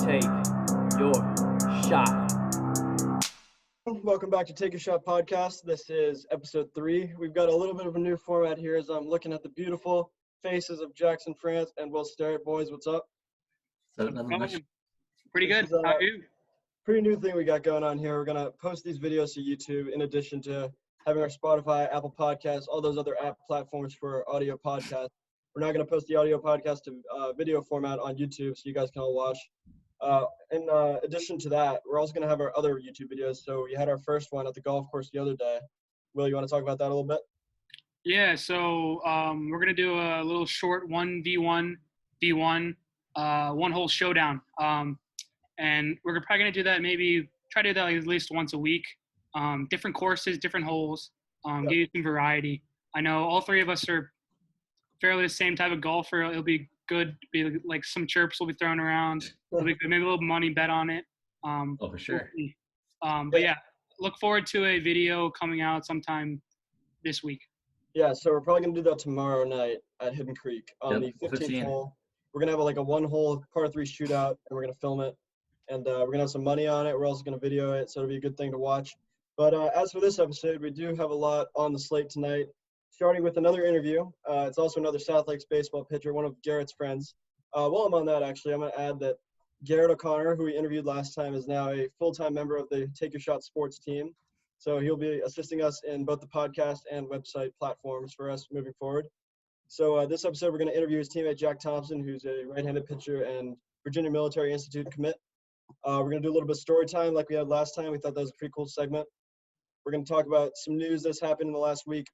Take your shot. Welcome back to Take a Shot podcast. This is episode 3. We've got a little bit of a new format here as I'm looking at the beautiful faces of Jackson France and Will Sterrett. Boys, what's up? So nothing much. Pretty good. How are you? Pretty new thing we got going on here. We're going to post these videos to YouTube in addition to having our Spotify, Apple Podcasts, all those other app platforms for audio podcasts. We're not going to post the audio podcast to video format on YouTube so you guys can all watch. In addition to that, we're also going to have our other YouTube videos. So we had our first one at the golf course the other day. Will, you want to talk about that a little bit? Yeah, so we're going to do a little short 1v1, one-hole showdown. And we're probably going to do that maybe try to do that at least once a week. Different courses, different holes, give you some variety. I know all three of us are fairly the same type of golfer. It'll be good. Be like some chirps will be thrown around. It'll be good. Maybe a little money bet on it. For sure. But yeah, look forward to a video coming out sometime this week. Yeah, so we're probably going to do that tomorrow night at Hidden Creek on the 15th 15. hole. We're going to have like a one-hole par 3 shootout, and we're going to film it. And we're going to have some money on it. We're also going to video it, so it'll be a good thing to watch. But as for this episode, we do have a lot on the slate tonight, starting with another interview. It's also another South Lakes baseball pitcher, one of Garrett's friends. While I'm on that, actually, I'm going to add that Garrett O'Connor, who we interviewed last time, is now a full-time member of the Take Your Shot sports team. So he'll be assisting us in both the podcast and website platforms for us moving forward. So this episode, we're going to interview his teammate, Jack Thompson, who's a right-handed pitcher and Virginia Military Institute commit. We're going to do a little bit of story time like we had last time. We thought that was a pretty cool segment. We're going to talk about some news that's happened in the last week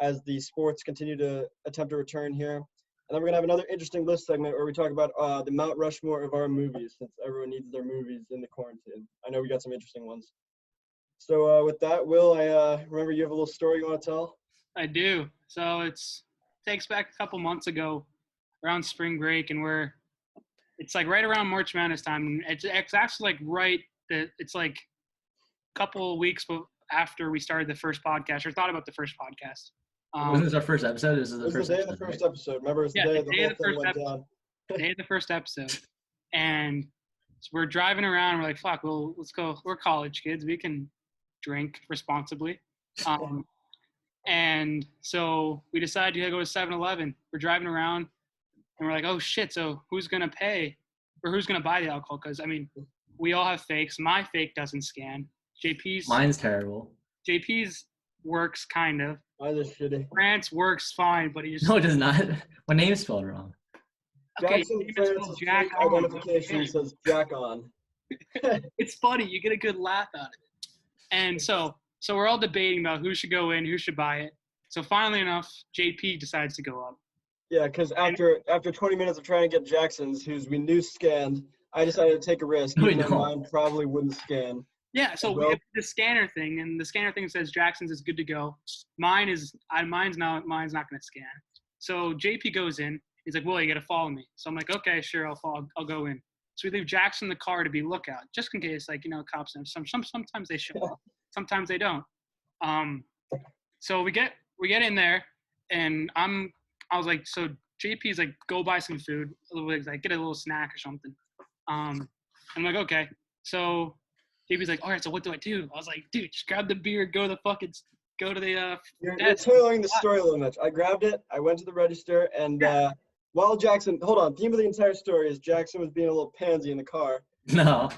as the sports continue to attempt to return here. And then we're going to have another interesting list segment where we talk about the Mount Rushmore of our movies, since everyone needs their movies in the quarantine. I know we got some interesting ones. So with that, Will, I remember you have a little story you want to tell? I do. So it takes back a couple months ago around spring break, and it's like right around March Madness time. It's actually like it's like a couple of weeks after we started the first podcast or thought about the first podcast. Wasn't this our first episode? This is the day of the first episode. Remember, it's the day the whole thing went down. The day of the first episode. And so we're driving around. We're like, fuck, well, let's go. We're college kids. We can drink responsibly. And so we decided to go to 7-Eleven. We're driving around, and we're like, oh, shit, so who's going to pay or who's going to buy the alcohol? Because, I mean, we all have fakes. My fake doesn't scan. Mine's terrible. JP's works kind of. Mine is shitty. France works fine, but he just – No, it does not. My name's spelled wrong. Okay, Jackson France's fake identification says Jack on. It's funny. You get a good laugh out of it. And so we're all debating about who should go in, who should buy it. So finally enough, JP decides to go up. Yeah, because after 20 minutes of trying to get Jackson's, whose we knew scanned, I decided to take a risk. Even though mine probably wouldn't scan. Yeah, so we have the scanner thing, and the scanner thing says Jackson's is good to go. Mine's not going to scan. So JP goes in. He's like, well, you got to follow me. So I'm like, okay, sure, I'll go in. So we leave Jackson in the car to be lookout, just in case, like, cops. Sometimes they show up, sometimes they don't. So we get in there, and I was like, so JP's like, go buy some food, like get a little snack or something. I'm like, okay. So JP's like, all right, so what do I do? I was like, dude, just grab the beer, go to the You're tailoring the story a little much. I grabbed it, I went to the register, and while Jackson, hold on, theme of the entire story is Jackson was being a little pansy in the car. No.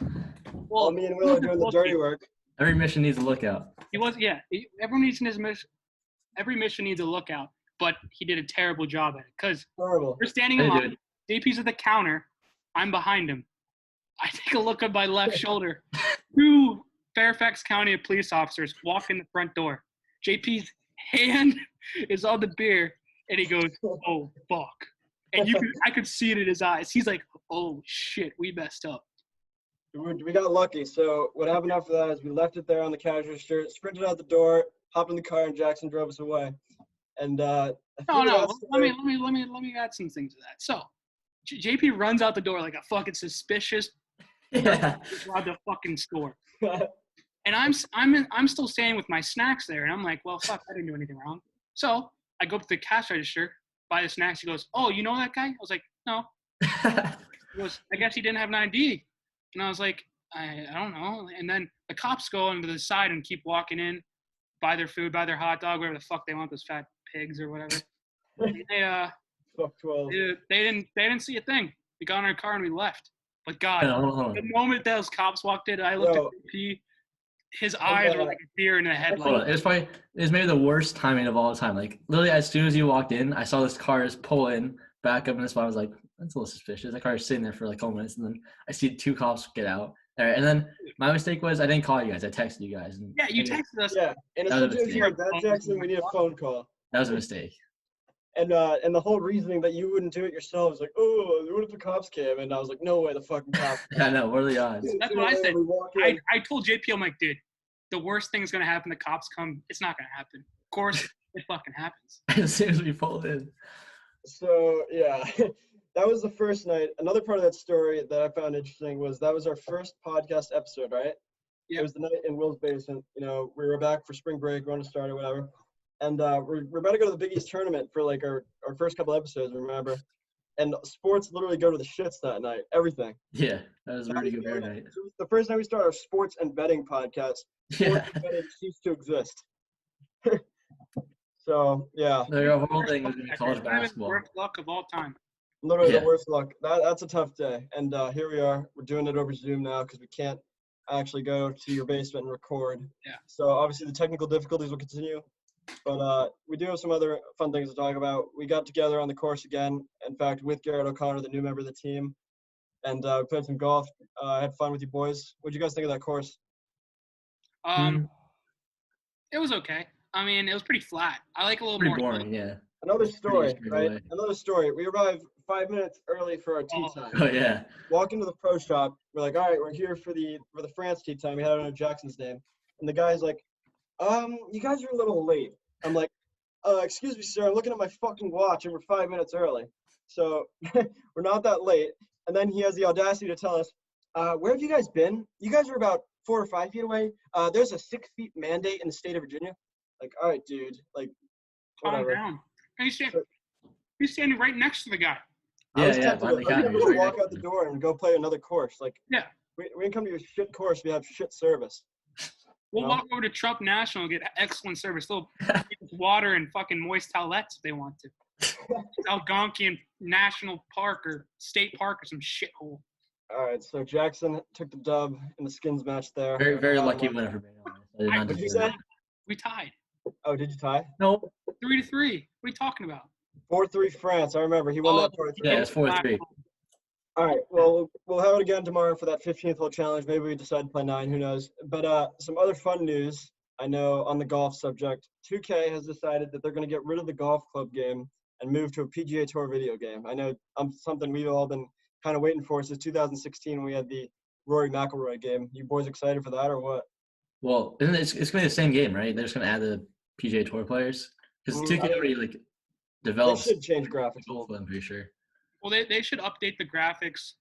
While me and Will are doing the dirty work. Every mission needs a lookout. Every mission needs a lookout, but he did a terrible job at it because we're standing in line. JP's at the counter. I'm behind him. I take a look at my left shoulder. 2 Fairfax County police officers walk in the front door. JP's hand is on the beer, and he goes, oh, fuck. And I could see it in his eyes. He's like, oh, shit, we messed up. We got lucky. So what happened after that is we left it there on the cash register, sprinted out the door, hopped in the car, and Jackson drove us away. And no. Let me add some things to that. So JP runs out the door like a fucking suspicious. Robbed the fucking store. And I'm still staying with my snacks there, and I'm like, well, fuck, I didn't do anything wrong. So I go up to the cash register, buy the snacks. He goes, oh, you know that guy? I was like, no. goes, I guess he didn't have an ID. And I was like, I don't know. And then the cops go into the side and keep walking in, buy their food, buy their hot dog, whatever the fuck they want, those fat pigs or whatever. And Fuck 12. they didn't see a thing. We got in our car and we left. But God, Hold on. the moment those cops walked in, I looked at JP. His eyes were like a deer in a Hold headlight. on. It was maybe the worst timing of all time. Like literally, as soon as you walked in, I saw this car just pull in, back up in the spot. I was like, that's a little suspicious. That car is sitting there for like a couple minutes, and then I see 2 cops get out. All right, and then my mistake was I didn't call you guys. I texted you guys. And Yeah, you texted us. Yeah, in a That was a situation like that, Jackson, we need a phone call. That was a mistake. And the whole reasoning that you wouldn't do it yourself is like, oh, what if the cops came? And I was like, no way, the fucking cops. I know. What are the odds? That's what I said. We walk in. I told JP, I'm like, dude, the worst thing's gonna happen. The cops come. It's not gonna happen. Of course, it fucking happens. As soon as we pulled in. So yeah, that was the first night. Another part of that story that I found interesting was that was our first podcast episode, right? Yeah. It was the night in Will's basement. You know, we were back for spring break, going to start or whatever. And we're about to go to the Big East tournament for like our first couple episodes, remember? And sports literally go to the shits that night, everything. Yeah, that was a really good bear night. The first night we started our sports and betting podcast, Yeah. sports and betting ceased to exist. So, yeah, The whole thing was going to be college It's kind of the basketball. worst luck of all time. literally Yeah. the worst luck. That's a tough day. And here we are. We're doing it over Zoom now because we can't actually go to your basement and record. Yeah. So obviously the technical difficulties will continue. But we do have some other fun things to talk about. We got together on the course again, in fact, with Garrett O'Connor, the new member of the team. And we played some golf. I had fun with you boys. What did you guys think of that course? It was okay. I mean, it was pretty flat. I like a little Pretty more. boring, yeah. Another story, straight right? away. Another story. We arrived 5 minutes early for our tea Oh. time. Oh, yeah. Walk into the pro shop. We're like, all right, we're here for the France tea time. We had it under Jackson's name. And the guy's like, you guys are a little late. I'm like, excuse me, sir. I'm looking at my fucking watch and we're 5 minutes early. So we're not that late. And then he has the audacity to tell us, where have you guys been? You guys are about 4 or 5 feet away. There's a 6 feet mandate in the state of Virginia. Like, all right, dude. Like, Calm whatever. down. He's standing right next to the guy. I was Yeah, tempted finally to, I was got tempted it. to walk out the door and go play another course. Like, Yeah. we didn't come to your shit course. We have shit service. We'll No. walk over to Trump National and get excellent service. They'll give us water and fucking moist towelettes if they want to. Algonquian National Park or State Park or some shithole. All right, so Jackson took the dub in the skins match there. Very, very lucky winner for being honest. I did not What'd you deserve say? it. We tied Oh, did you tie? Nope. 3-3. What are you talking about? 4-3 France. I remember he won that part. Yeah, it's 4-3. All right, well, we'll have it again tomorrow for that 15th hole challenge. Maybe we decide to play 9. Who knows? But some other fun news. I know on the golf subject, 2K has decided that they're going to get rid of the golf club game and move to a PGA Tour video game. I know something we've all been kind of waiting for since 2016 when we had the Rory McIlroy game. You boys excited for that or what? Well, isn't it's going to be the same game, right? They're just going to add the PGA Tour players? Because 2K already, like, They develops should change graphics. golf, I'm pretty sure. Well, they should update the graphics.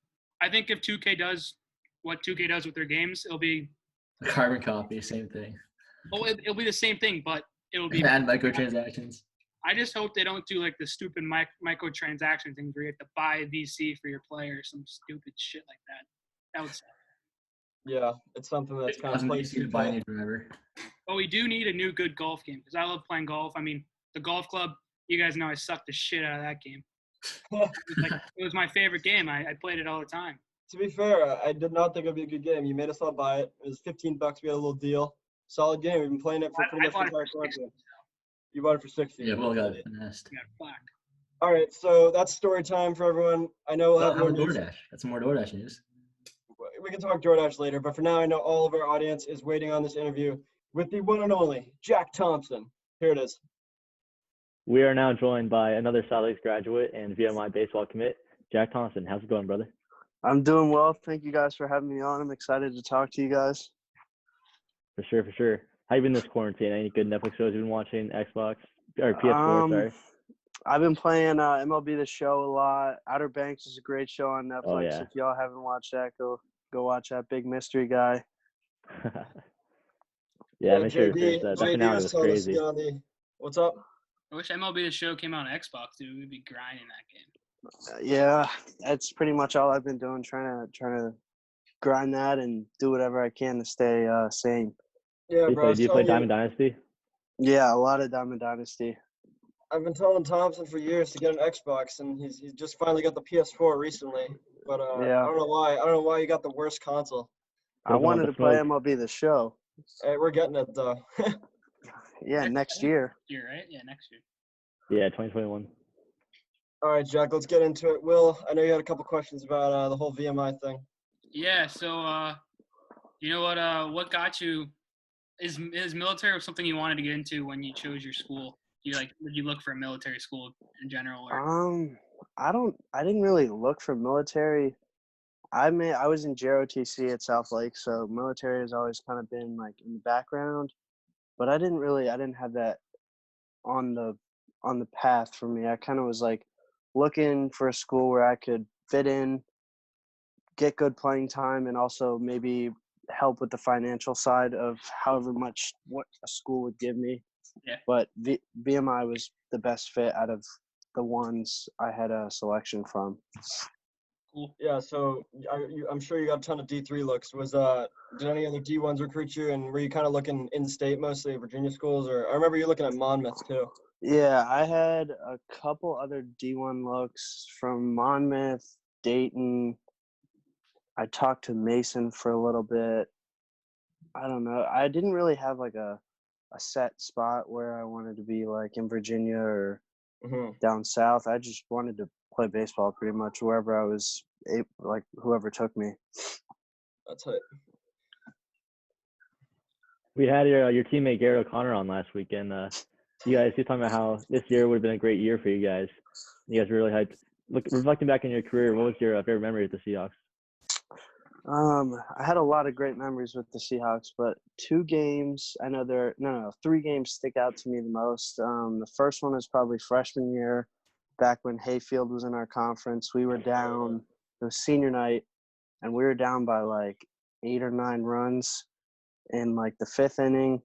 I think if 2K does what 2K does with their games, it'll be A carbon copy, same thing. it'll be the same thing, but it'll be. Add microtransactions. I just hope they don't do like the stupid microtransaction thing where you have to buy a VC for your player or some stupid shit like that. That would suck. Yeah, it's something that's kind of Doesn't plagued easy to buy a 2K. new driver. But we do need a new good golf game because I love playing golf. I mean, the golf club, you guys know I sucked the shit out of that game. It was my favorite game. I played it all the time. To be fair, I did not think it would be a good game. You made us all buy it. It was $15. We had a little deal. Solid game. We've been playing it for I pretty much the bought it entire for quarantine. You bought it for 60. Yeah, Will got finessed. I got black. All right, so that's story time for everyone. I know we'll Oh, have how more about news. DoorDash? Got some more DoorDash news. We can talk DoorDash later, but for now, I know all of our audience is waiting on this interview with the one and only Jack Thompson. Here it is. We are now joined by another Southeast graduate and VMI baseball commit, Jack Thompson. How's it going, brother? I'm doing well. Thank you guys for having me on. I'm excited to talk to you guys. For sure, for sure. How you been this quarantine? Any good Netflix shows you've been watching? Xbox or PS4? Sorry. I've been playing MLB The Show a lot. Outer Banks is a great show on Netflix. Oh, yeah. If y'all haven't watched that, go watch that. Big mystery guy. Yeah, make sure JD, that JD finale was was telling us to crazy. get on the. What's up? I wish MLB The Show came out on Xbox, dude. We'd be grinding that game. Yeah, that's pretty much all I've been doing, trying to grind that and do whatever I can to stay sane. Yeah, bro. I was Do you play telling Diamond Dynasty? Yeah, a lot of Diamond Dynasty. I've been telling Thompson for years to get an Xbox, and he's just finally got the PS4 recently. But I Yeah, don't know why. I don't know why you got the worst console. I Doesn't want wanted the to play smoke. MLB The Show. Hey, we're getting it though. Yeah, next year. Year, right? Yeah, next year. Yeah, 2021. All right, Jack. Let's get into it. Will, I know you had a couple questions about the whole VMI thing. Yeah. So, you know what got you? Is military something you wanted to get into when you chose your school? Did you look for a military school in general, or? I didn't really look for military. I was in JROTC at South Lake, so military has always kind of been like in the background. But I didn't have that on the path for me. I kind of was like looking for a school where I could fit in, get good playing time, and also maybe help with the financial side of however much what a school would give me. Yeah. But VMI was the best fit out of the ones I had a selection from. Cool. Yeah. So I'm sure you got a ton of D3 looks. Did any other D1s recruit you, and were you kind of looking in state mostly, Virginia schools, or I remember you looking at Monmouth too. Yeah, I had a couple other D1 looks from Monmouth, Dayton. I talked to Mason for a little bit. I don't know. I didn't really have like a set spot where I wanted to be, like in Virginia or down south. I just wanted to play baseball pretty much wherever I was able, like whoever took me. That's it. We had your teammate Garrett O'Connor on last weekend. He was talking about how this year would have been a great year for you guys. You guys were really hyped. Reflecting back on your career, what was your favorite memory of the Seahawks? I had a lot of great memories with the Seahawks, but 2 games, I know no, 3 games stick out to me the most. The first one is probably freshman year, back when Hayfield was in our conference. We were down, it was senior night, and we were down by like 8 or 9 runs in like the 5th inning.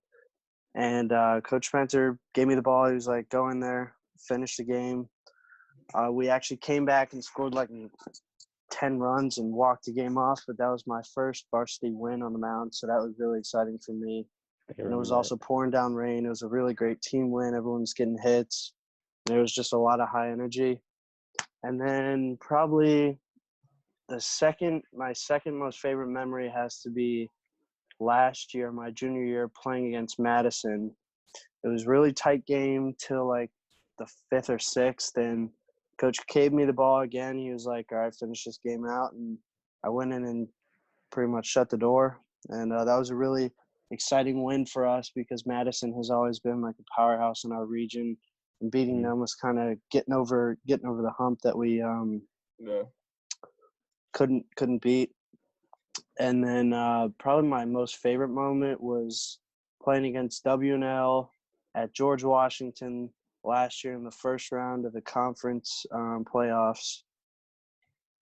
And Coach Spencer gave me the ball. He was like, go in there, finish the game. We actually came back and scored like 10 runs and walked the game off, but that was my first varsity win on the mound, so that was really exciting for me. And it was also pouring down rain. It was a really great team win. Everyone was getting hits. There was just a lot of high energy. And then probably my second most favorite memory has to be last year, my junior year, playing against Madison. It was a really tight game till like the 5th or 6th, and Coach gave me the ball again. He was like, all right, finish this game out. And I went in and pretty much shut the door. And that was a really exciting win for us because Madison has always been like a powerhouse in our region. And beating them was kind of getting over the hump that we couldn't beat. And then probably my most favorite moment was playing against WNL at George Washington last year in the first round of the conference playoffs.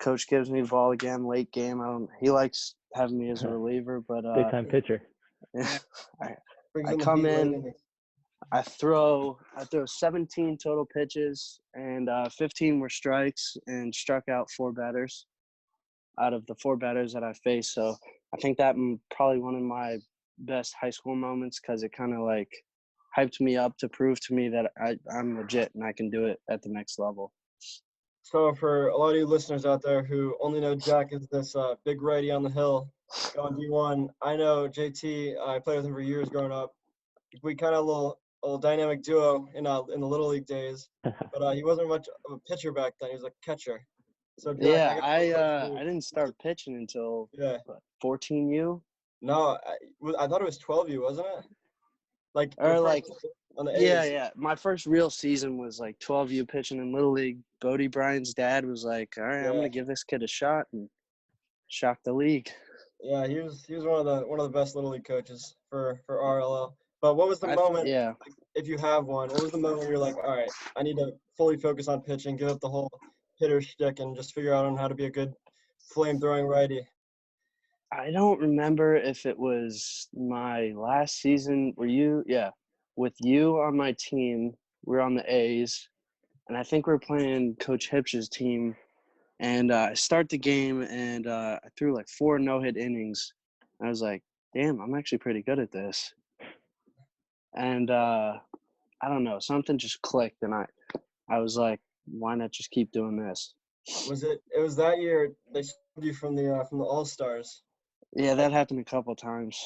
Coach gives me the ball again, late game. He likes having me as a reliever, but big time pitcher. I come in, I throw 17 total pitches, and 15 were strikes, and struck out 4 batters out of the 4 batters that I faced. So I think that probably one of my best high school moments because it kind of like hyped me up to prove to me that I'm legit and I can do it at the next level. So for a lot of you listeners out there who only know Jack as this big righty on the hill on D1, I know JT. I played with him for years growing up. We kind of a little dynamic duo in the little league days. But he wasn't much of a pitcher back then. He was a catcher. So Jack, I didn't start pitching until 14U. No, I thought it was 12U, wasn't it? Like on the A's. Yeah. My first real season was like 12U pitching in Little League. Bodie Bryan's dad was like, all right, I'm gonna give this kid a shot and shock the league. Yeah, he was one of the best Little League coaches for RLL. But what was the moment? Yeah. If you have one, what was the moment where you're like, all right, I need to fully focus on pitching, give up the whole hitter shtick, and just figure out on how to be a good flame throwing righty? I don't remember if it was my last season. With you on my team. We were on the A's, and I think we're playing Coach Hipsch's team. And I start the game, and I threw like 4 no-hit innings. I was like, damn, I'm actually pretty good at this. And I don't know, something just clicked, and I was like, why not just keep doing this? It was that year they subbed you from the All-Stars. Yeah, that happened a couple times.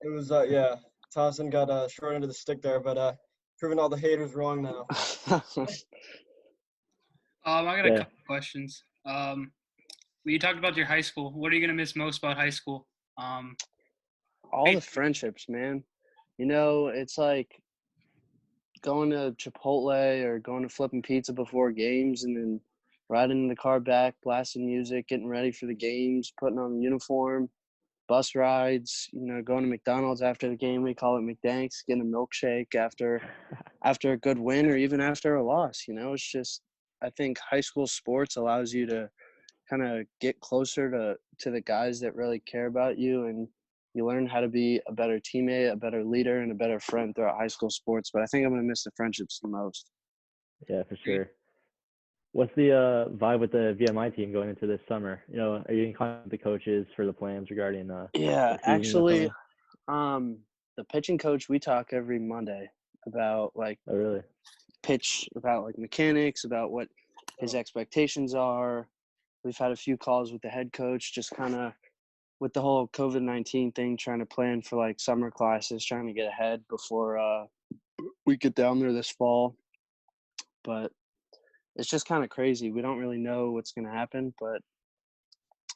It was yeah. Thompson got short end of the stick there, but proving all the haters wrong now. I got a Yeah. couple questions. You talked about your high school. What are you gonna miss most about high school? All the friendships, man. You know, it's like going to Chipotle or going to flipping pizza before games and then riding in the car back, blasting music, getting ready for the games, putting on the uniform, bus rides, you know, going to McDonald's after the game. We call it McDanks, getting a milkshake after a good win or even after a loss. You know, it's just, I think high school sports allows you to kind of get closer to the guys that really care about you, and you learn how to be a better teammate, a better leader, and a better friend throughout high school sports. But I think I'm going to miss the friendships the most. Yeah, for sure. What's the vibe with the VMI team going into this summer? You know, are you in contact with the coaches for the plans regarding Yeah, the season actually, upcoming? the pitching coach, we talk every Monday about like Oh, really? pitch, about like mechanics, about what his expectations are. We've had a few calls with the head coach, just kind of with the whole COVID-19 thing, trying to plan for like summer classes, trying to get ahead before we get down there this fall. But it's just kind of crazy. We don't really know what's going to happen, but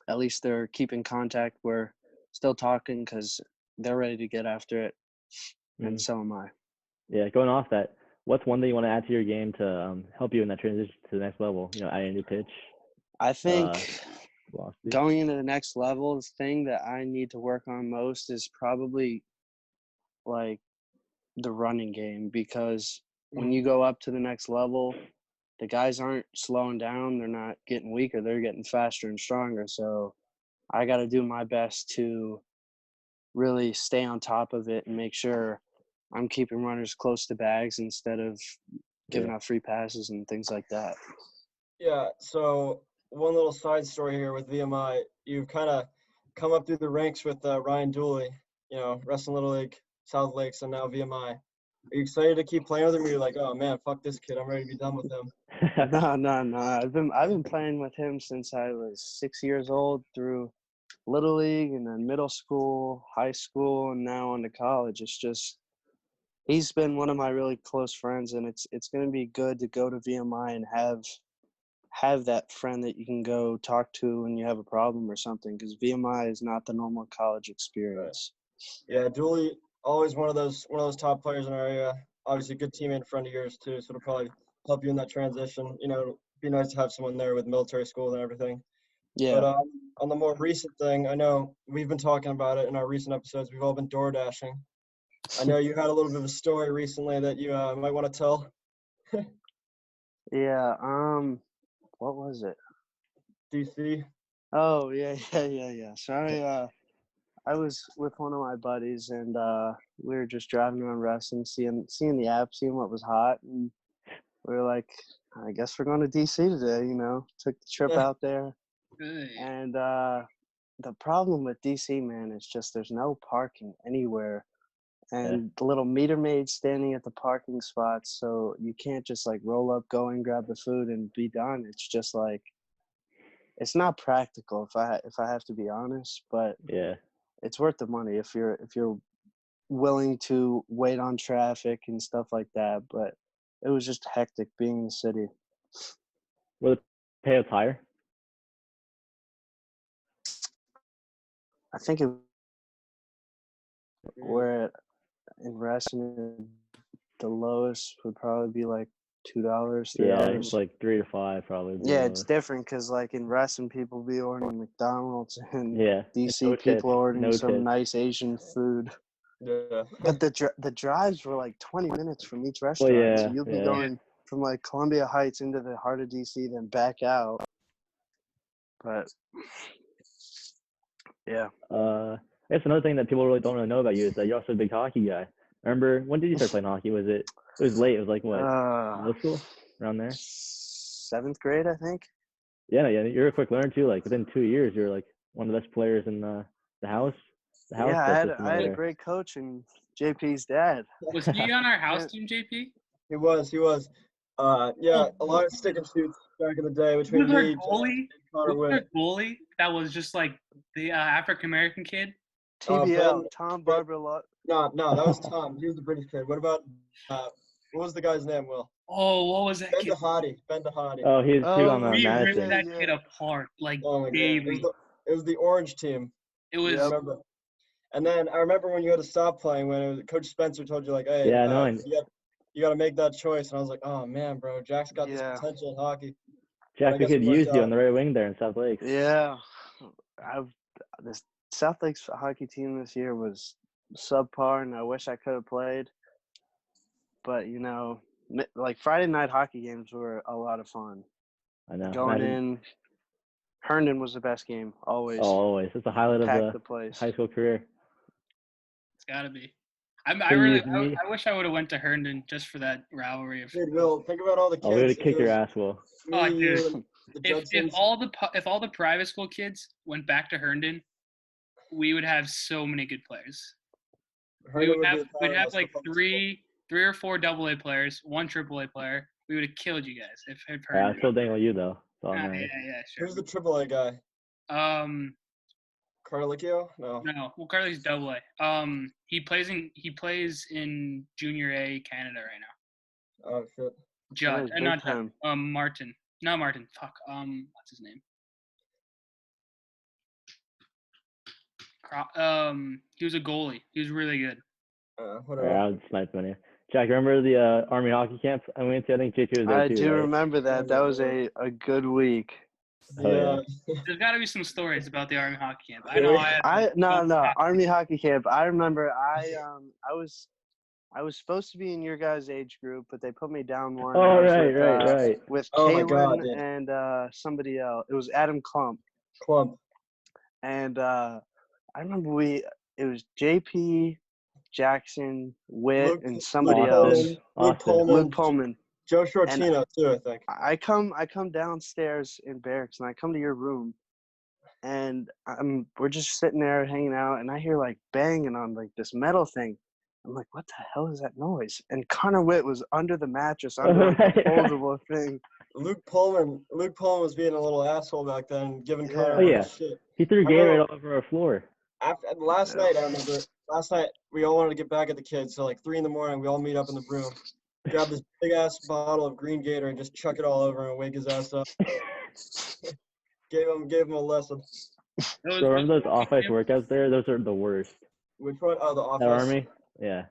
at least they're keeping contact. We're still talking because they're ready to get after it, and so am I. Yeah, going off that, what's one thing you want to add to your game to help you in that transition to the next level? You know, adding a new pitch. I think Velocity. going into the next level, the thing that I need to work on most is probably like the running game, because when you go up to the next level, the guys aren't slowing down. They're not getting weaker. They're getting faster and stronger. So I got to do my best to really stay on top of it and make sure I'm keeping runners close to bags instead of giving out free passes and things like that. Yeah, so one little side story here with VMI. You've kind of come up through the ranks with Ryan Dooley, you know, Wrestling Little League, South Lakes, and now VMI. Are you excited to keep playing with him? Or you're like, oh man, fuck this kid, I'm ready to be done with him. No. I've been playing with him since I was 6 years old, through Little League and then middle school, high school, and now on to college. It's just, he's been one of my really close friends, and it's going to be good to go to VMI and have that friend that you can go talk to when you have a problem or something, because VMI is not the normal college experience. Yeah, Dooley, always one of those top players in our area. Obviously, a good teammate and friend of yours too, so it'll probably help you in that transition. You know, it'd be nice to have someone there with military school and everything. Yeah. But on the more recent thing, I know we've been talking about it in our recent episodes. We've all been door dashing. I know you had a little bit of a story recently that you might want to tell. Yeah. What was it? DC. Oh, yeah. So I was with one of my buddies, and we were just driving around wrestling, seeing the app, seeing what was hot, and we were like, I guess we're going to DC today. You know, took the trip out there, and the problem with DC, man, is just there's no parking anywhere, and the little meter maid standing at the parking spots, so you can't just like roll up, go and grab the food and be done. It's just like, it's not practical if I have to be honest, but Yeah. it's worth the money if you're willing to wait on traffic and stuff like that. But it was just hectic being in the city. Were the payouts higher? I think where in wrestling, the lowest would probably be like $2, $3. Yeah, it's like 3 to 5 probably. Yeah, it's different because like in wrestling, people be ordering McDonald's, and Yeah. DC No people tips, ordering no some tips. nice Asian food. Yeah. But the drives were like 20 minutes from each restaurant, yeah, so you'll be yeah. going from like Columbia Heights into the heart of DC, then back out. But yeah. I guess another thing that people really don't really know about you is that you're also a big hockey guy. Remember, when did you start playing hockey? It was late. It was like what? Middle school? Around there? 7th grade, I think. Yeah, you're a quick learner too. Like within 2 years, you're like one of the best players in the house. The house Yeah, system I had a there. great coach and JP's dad. Was he on our house team, JP? He was. Yeah, a lot of stick and shoots back in the day Was between our me, Jack, goalie? and Connor Was our Witt. goalie that was just like the African American kid? TBL, Ben- Tom Ben- Barber. No, that was Tom. He was the British kid. What about what was the guy's name? Will Oh, what was that Ben kid? DeHati. Ben DeHati. Oh, he was on Oh, the We ripped Madison. that yeah. kid apart like Oh my god! daily. It was the orange team. It was I remember. And then I remember when you had to stop playing when Coach Spencer told you like, hey, Yeah, I know. And you got to make that choice. And I was like, oh man, bro, Jack's got this Yeah. potential in hockey. Jack, I we guess could it worked use you out. on the right wing there in South Lakes. Yeah. The South Lakes hockey team this year was subpar, and I wish I could have played. But, like Friday night hockey games were a lot of fun. I know. Going Imagine- in, Herndon was the best game, always. Oh, always. It's the highlight of Packed the the place. high school career. it's gotta be. So you used I me. wish I would have went to Herndon just for that rivalry of. Dude, Will, think about all the kids. Oh, we would have kicked your It was ass, Will. me, Oh, you, dude. and the If Judsons. all the private school kids went back to Herndon, we would have so many good players. Herndon would be a We'd powerhouse have like for public three or four AA players, one AAA player. We would have killed you guys if Yeah, I'm Herndon. still dangling you though. So Yeah, I'm yeah, school. sure. Who's the AAA guy? Carlicchio? No. No, well, Carly's AA. He plays in Junior A Canada right now. Oh shit. Judd, Big not time. Judd. Martin. Not Martin. Fuck. What's his name? He was a goalie. He was really good. Whatever. I would snipe on you. Jack, remember the Army hockey camp I went to? I think JP was there I too, do right? remember that. That was a good week. Oh, yeah. There's got to be some stories about the Army hockey camp. I Really? know. I had No, Army hockey camp. I remember I was supposed to be in your guys' age group, but they put me down one. Oh, I was right. with Oh my God, Kaylin dude. and somebody else. It was Adam Klump. Clump. And I remember it was JP, Jackson, Witt, and somebody else. Austin. Luke Pullman. Joe Shortino too, I think. I come downstairs in barracks and I come to your room, and we're just sitting there hanging out, and I hear like banging on like this metal thing. I'm like, what the hell is that noise? And Connor Witt was under the mattress under like a foldable thing. Luke Pullman was being a little asshole back then, giving Connor Oh, yeah. shit. He threw Gatorade all over our floor. Last night, I remember. Last night, we all wanted to get back at the kids. So like 3 a.m, we all meet up in the room, grab this big ass bottle of green Gator and just chuck it all over him and wake his ass up. gave him a lesson. So remember those off-ice workouts there? Those are the worst. Which one? Oh, the That office. Army? Yeah.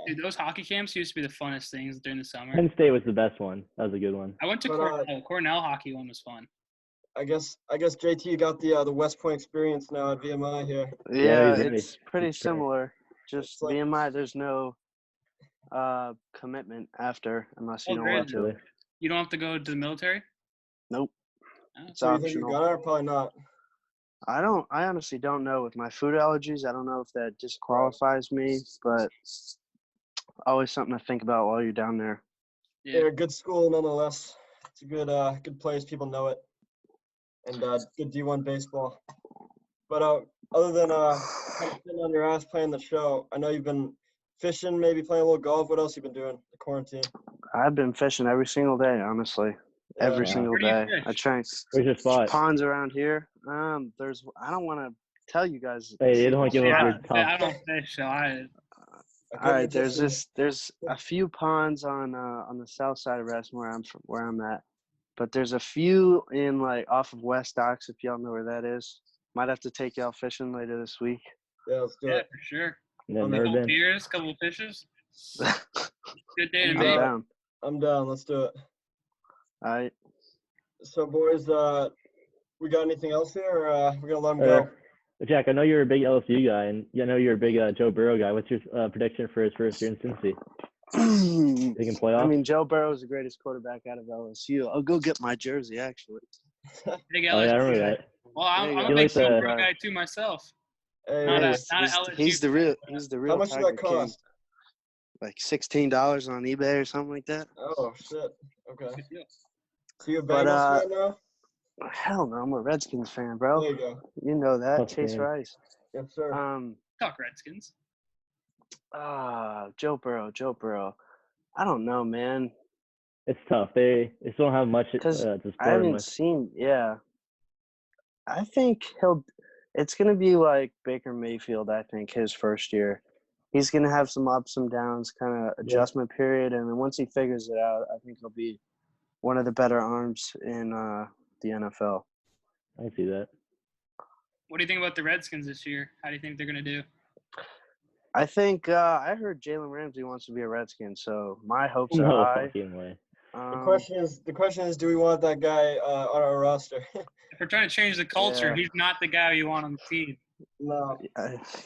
Dude, those hockey camps used to be the funnest things during the summer. Penn State was the best one. That was a good one. I went to But, Cornell. Cornell hockey one was fun. I guess JT got the West Point experience now at VMI here. Yeah, he's ready. it's pretty He's ready. similar. Just It's like- VMI, there's no commitment after unless you Oh, don't really? want to. Really. You don't have to go to the military? Nope. Oh. It's So you think you're optional. gonna or probably not? I honestly don't know with my food allergies. I don't know if that disqualifies me, but always something to think about while you're down there. Yeah. They're a good school nonetheless. It's a good place. People know it, and good D1 baseball. But other than kind of sitting on your ass playing the show, I know you've been fishing, maybe playing a little golf. What else you been doing? The quarantine. I've been fishing every single day, honestly. Every Yeah. single Where do you day. fish? I try Where's your spot? ponds around here. I don't want to tell you guys. Hey, you don't want to give up Yeah, your top. I don't fish, so I. All right, there's a few ponds on the south side of Reston where I'm at, but there's a few in like off of West Docks, if y'all know where that is. Might have to take y'all fishing later this week. Yeah, let's do Yeah, it. for sure. Yeah, I'm never Couple been. beers, couple of fishes. Good day to I'm I'm me. down. I'm down. Let's do it. All right. So, boys, we got anything else here, or we're gonna let them go? Jack, I know you're a big LSU guy, and I know you're a big Joe Burrow guy. What's your prediction for his first year in Cincy? He can play off? I mean, Joe Burrow is the greatest quarterback out of LSU. I'll go get my jersey, actually. Big Oh, yeah, I LSU. remember that. Well, I'm There a you go. big You like the- Super guy too myself. Hey, Not hey, a LSU. He's the real. how much did Tiger that King. cost? Like $16 on eBay or something like that. Oh shit. Okay. Good deal. So you a But, Bengals fan now? Hell no, I'm a Redskins fan, bro. There you go. You know that. Tough Chase game. Rice. Yes, sir. Talk Redskins. Joe Burrow. I don't know, man. It's tough. They still don't have much to Because I start haven't with. seen. Yeah, I think it's gonna be like Baker Mayfield. I think his first year, he's gonna have some ups and downs, kind of adjustment period, and then once he figures it out, I think he'll be one of the better arms in the NFL. I see that. What do you think about the Redskins this year? How do you think they're gonna do? I think I heard Jalen Ramsey wants to be a Redskin, so my hopes are No high. fucking way. The question is, do we want that guy on our roster? If we're trying to change the culture, Yeah. he's not the guy you want on the team. No.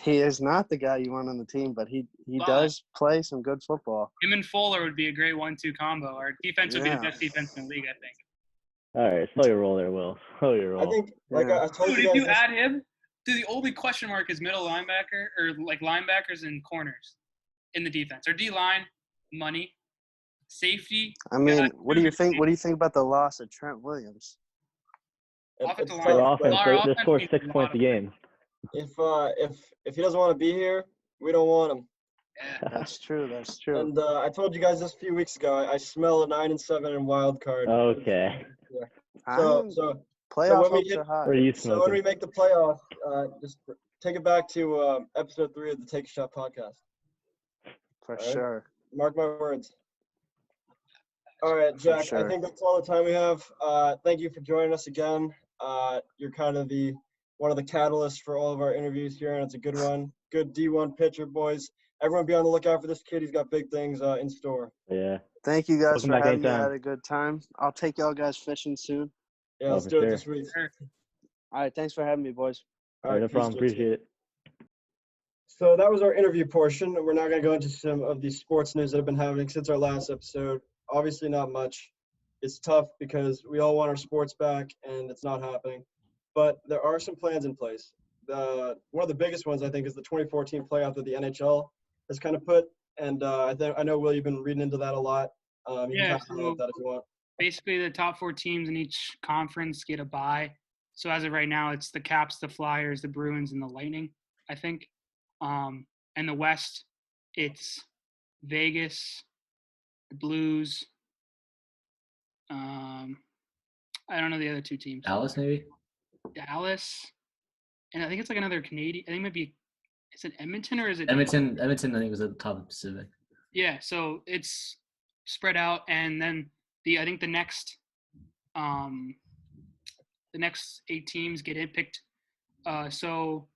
He is not the guy you want on the team, but he But- does play some good football. Him and Fuller would be a great 1-2 combo. Our defense would be the Yeah. best defense in the league, I think. All right, slow your roll there, Will. Slow your roll. I think, like Yeah. I told Dude, you if guys, you add him, the only question mark is middle linebacker or like linebackers and corners in the defense. Or D-line, money, safety. I mean, Yeah, what do you think? What do you think about the loss of Trent Williams? Offensive it's line. Their tough, but offense, Our they offense score needs 6 a lot points a of- game. if he doesn't want to be here, we don't want him. Yeah. That's true. That's true. And I told you guys this a few weeks ago. I smell a 9-7 in wild card. Okay. So Playoff when we hopes hit- are high. What are you So when we smoking? make the playoffs, just take it back to episode 3 of the Take a Shot podcast. For All right. sure. Mark my words. All right, Jack. sure. I think that's all the time we have. Thank you for joining us again. You're kind of one of the catalysts for all of our interviews here, and it's a good one. Good D1 pitcher, boys. Everyone be on the lookout for this kid. He's got big things in store. Yeah. Thank you guys Welcome for back having me. I anytime. had a good time. I'll take y'all guys fishing soon. Yeah, Oh, let's for do it sure. this week. All right. Thanks for having me, boys. All All right, no peace, problem. JT. Appreciate it. So that was our interview portion. We're now going to go into some of the sports news that have been happening since our last episode. Obviously not much. It's tough because we all want our sports back, and it's not happening. But there are some plans in place. One of the biggest ones, I think, is the 2014 playoff that the NHL has kind of put. And I know, Will, you've been reading into that a lot. You Yeah, can kind of highlight that if you want. Basically, the top 4 teams in each conference get a bye. So as of right now, it's the Caps, the Flyers, the Bruins, and the Lightning, I think. And the West, it's Vegas, the Blues. I don't know the other 2 teams. Dallas, maybe? Dallas, and I think it's like another Canadian. I think it might be. Is it Edmonton or is it Edmonton, I think, was at the top of the Pacific. Yeah, so it's spread out, and then I think the next 8 teams get in picked. So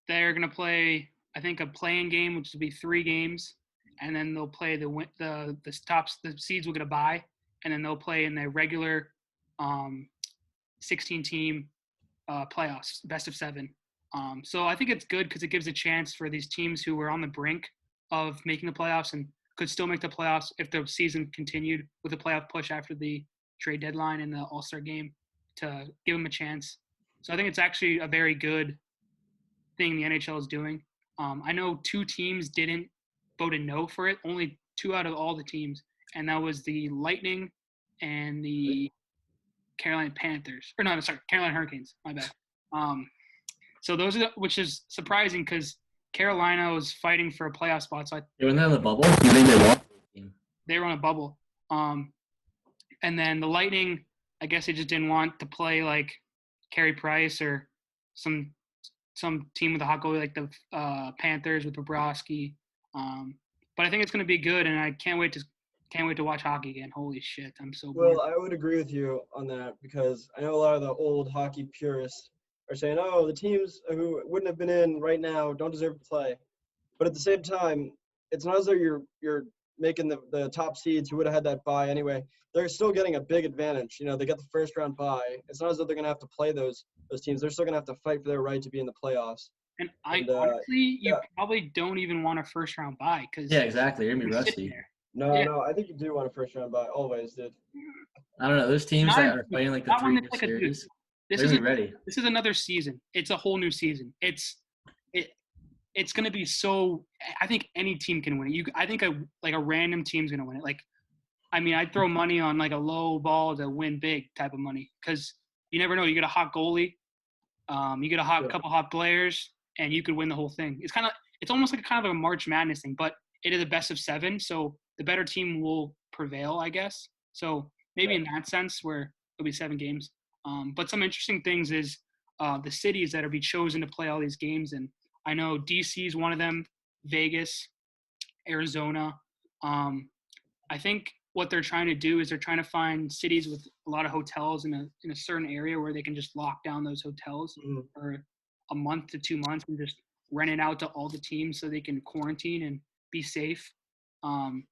they're gonna play, I think, a play-in game, which will be 3 games, and then they'll play the seeds will get a bye, and then they'll play in the regular 16-team playoffs, best of 7. So I think it's good because it gives a chance for these teams who were on the brink of making the playoffs and could still make the playoffs if the season continued with a playoff push after the trade deadline and the All-Star game to give them a chance. So I think it's actually a very good thing the NHL is doing. I know 2 teams didn't vote a no for it, only 2 out of all the teams, and that was the Lightning and the Carolina Panthers. Or no, sorry, Carolina Hurricanes. My bad. So those are which is surprising because Carolina was fighting for a playoff spot. So They were in the bubble? You think they won? they were on a bubble. And then the Lightning, I guess they just didn't want to play like Carey Price or some team with a hot goalie like the Panthers with Bobrovsky. But I think it's going to be good, and I can't wait to watch hockey again. Holy shit, I'm so bored. Well, I would agree with you on that because I know a lot of the old hockey purists are saying, oh, the teams who wouldn't have been in right now don't deserve to play. But at the same time, it's not as though you're making the top seeds who would have had that bye anyway. They're still getting a big advantage. You know, they got the first round bye. It's not as though they're going to have to play those teams. They're still going to have to fight for their right to be in the playoffs. And yeah. honestly, you probably don't even want a first round bye because Yeah, exactly. You're going to be rusty. No, Yeah. no, I think you do want a first round bye. Always did. I don't know. Those teams Not that are playing like the that one 3-year that's like a dude. series, This they're is going to be ready. this is another season. It's a whole new season. It's going to be so. I think any team can win it. I think a random team's going to win it. Like I mean, I'd throw money on like a low ball to win big type of money because you never know. You get a hot goalie, you get a Yeah. couple hot players, and you could win the whole thing. It's almost like kind of a March Madness thing, but it is a best of 7, so the better team will prevail, I guess. So maybe in that sense, where it'll be 7 games. But some interesting things is the cities that are be chosen to play all these games, and I know DC is one of them, Vegas, Arizona. I think what they're trying to do is they're trying to find cities with a lot of hotels in a certain area where they can just lock down those hotels Mhm. for a month to 2 months and just rent it out to all the teams so they can quarantine and be safe. Um,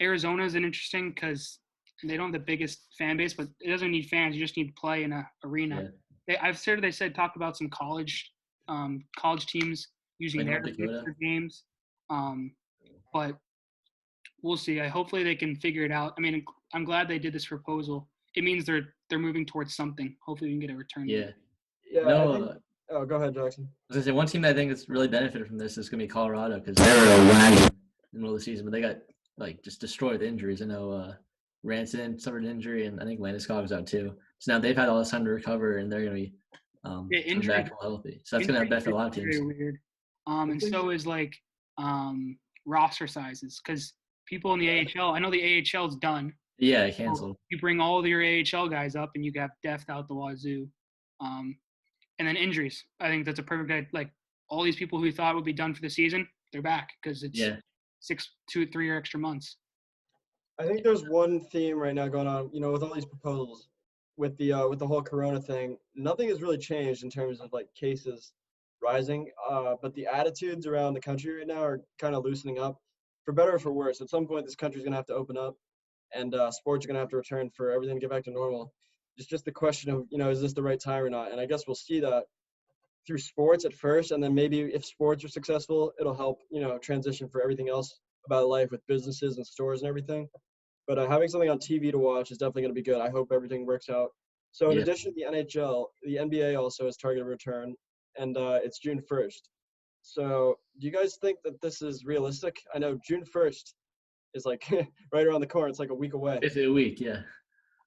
Arizona is an interesting because they don't have the biggest fan base, but it doesn't need fans. You just need to play in an arena. Yeah. They talked about some college teams using Like their North Dakota. for games, but we'll see. Hopefully they can figure it out. I mean, I'm glad they did this proposal. It means they're moving towards something. Hopefully we can get a return. Yeah. Yeah, No, I think. Oh, go ahead, Jackson. I was gonna say one team that I think has really benefited from this is gonna be Colorado because they were a wagon in the middle of the season, but they got like just destroyed with injuries. I know Ranson suffered an injury, and I think Landeskog was out too. So now they've had all this time to recover, and they're gonna be coming Injury back full healthy. So that's gonna benefit a lot of teams. Very weird. And so is like roster sizes because people in the AHL. I know the AHL is done. Yeah, So canceled. you bring all of your AHL guys up, and you have depth out the wazoo. And then injuries. I think that's a perfect guy. Like all these people who thought would be done for the season, they're back because it's Yeah. 3 or extra months. I think there's one theme right now going on, with all these proposals, with the whole Corona thing. Nothing has really changed in terms of like cases rising, but the attitudes around the country right now are kind of loosening up, for better or for worse. At some point, this country's gonna have to open up, and sports are gonna have to return for everything to get back to normal. It's just the question of, is this the right time or not? And I guess we'll see that through sports at first, and then maybe if sports are successful, it'll help, transition for everything else about life with businesses and stores and everything. But having something on TV to watch is definitely going to be good. I hope everything works out. So in Yeah. addition to the NHL, the NBA also has targeted return, and it's June 1st. So do you guys think that this is realistic? I know June 1st is like right around the corner. It's like a week away. It's a week, yeah.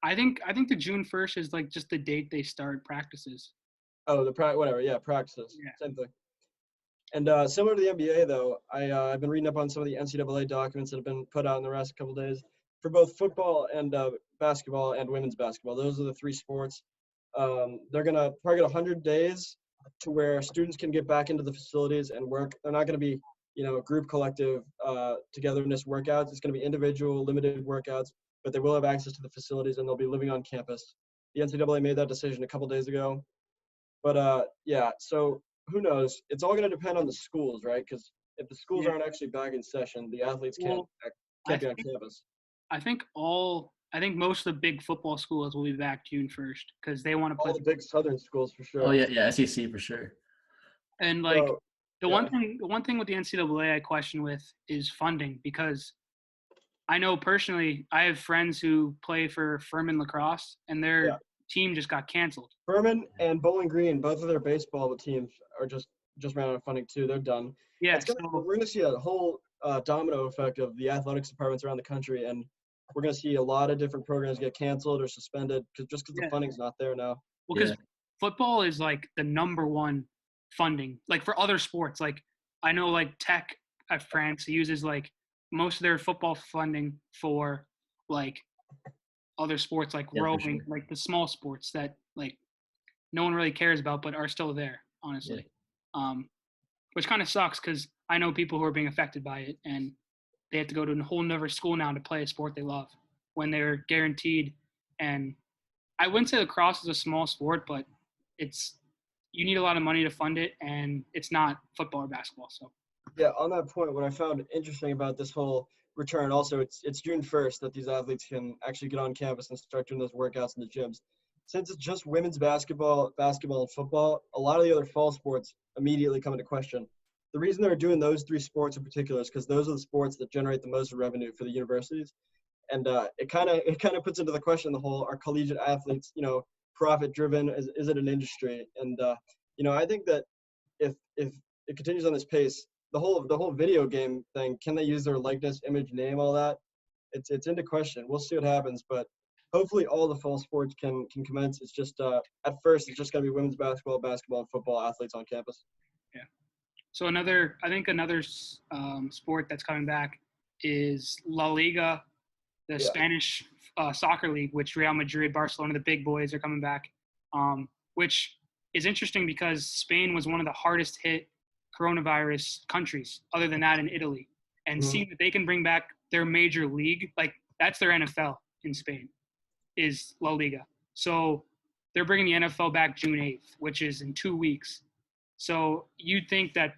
I think the June 1st is like just the date they start practices. Oh, whatever. Yeah, practices. Yeah. Same thing. And similar to the NBA, though, I've been reading up on some of the NCAA documents that have been put out in the last couple of days for both football and basketball and women's basketball. Those are the 3 sports. They're going to target 100 days to where students can get back into the facilities and work. They're not going to be, group collective togetherness workouts. It's going to be individual, limited workouts, but they will have access to the facilities and they'll be living on campus. The NCAA made that decision a couple days ago. But, yeah, so who knows? It's all going to depend on the schools, right? Because if the schools aren't actually back in session, the athletes can't be on campus. I think most of the big football schools will be back June 1st because they want to play All the big Southern schools for sure. Oh yeah, SEC for sure. And like So, one thing with the NCAA I question with is funding because I know personally I have friends who play for Furman lacrosse and their team just got canceled. Furman and Bowling Green, both of their baseball teams are just ran out of funding too. They're done. Yeah, we're going to see a whole domino effect of the athletics departments around the country, and we're going to see a lot of different programs get canceled or suspended because the funding's not there now. Well, because football is like the number one funding. Like for other sports, like I know like Tech at France uses like most of their football funding for like other sports like rowing, like the small sports that like no one really cares about but are still there, honestly. Which kind of sucks because I know people who are being affected by it and they have to go to a whole nother school now to play a sport they love when they're guaranteed. And I wouldn't say lacrosse is a small sport, but you need a lot of money to fund it, and it's not football or basketball. So yeah, on that point, what I found interesting about this whole return, also it's June 1st that these athletes can actually get on campus and start doing those workouts in the gyms. Since it's just women's basketball, and football, a lot of the other fall sports immediately come into question. The reason they're doing those 3 sports in particular is because those are the sports that generate the most revenue for the universities. And it kind of puts into the question the whole, are collegiate athletes, profit driven? Is it an industry? And I think that if it continues on this pace, the whole video game thing, can they use their likeness, image, name, all that? it's into question. We'll see what happens, but hopefully all the fall sports can commence. It's just at first it's just gonna be women's basketball, and football athletes on campus. Yeah. So another sport that's coming back is La Liga, the Spanish soccer league, which Real Madrid, Barcelona, the big boys are coming back, which is interesting because Spain was one of the hardest hit coronavirus countries, other than that in Italy. And seeing that they can bring back their major league, like that's their NFL in Spain, is La Liga. So they're bringing the NFL back June 8th, which is in 2 weeks. So you'd think that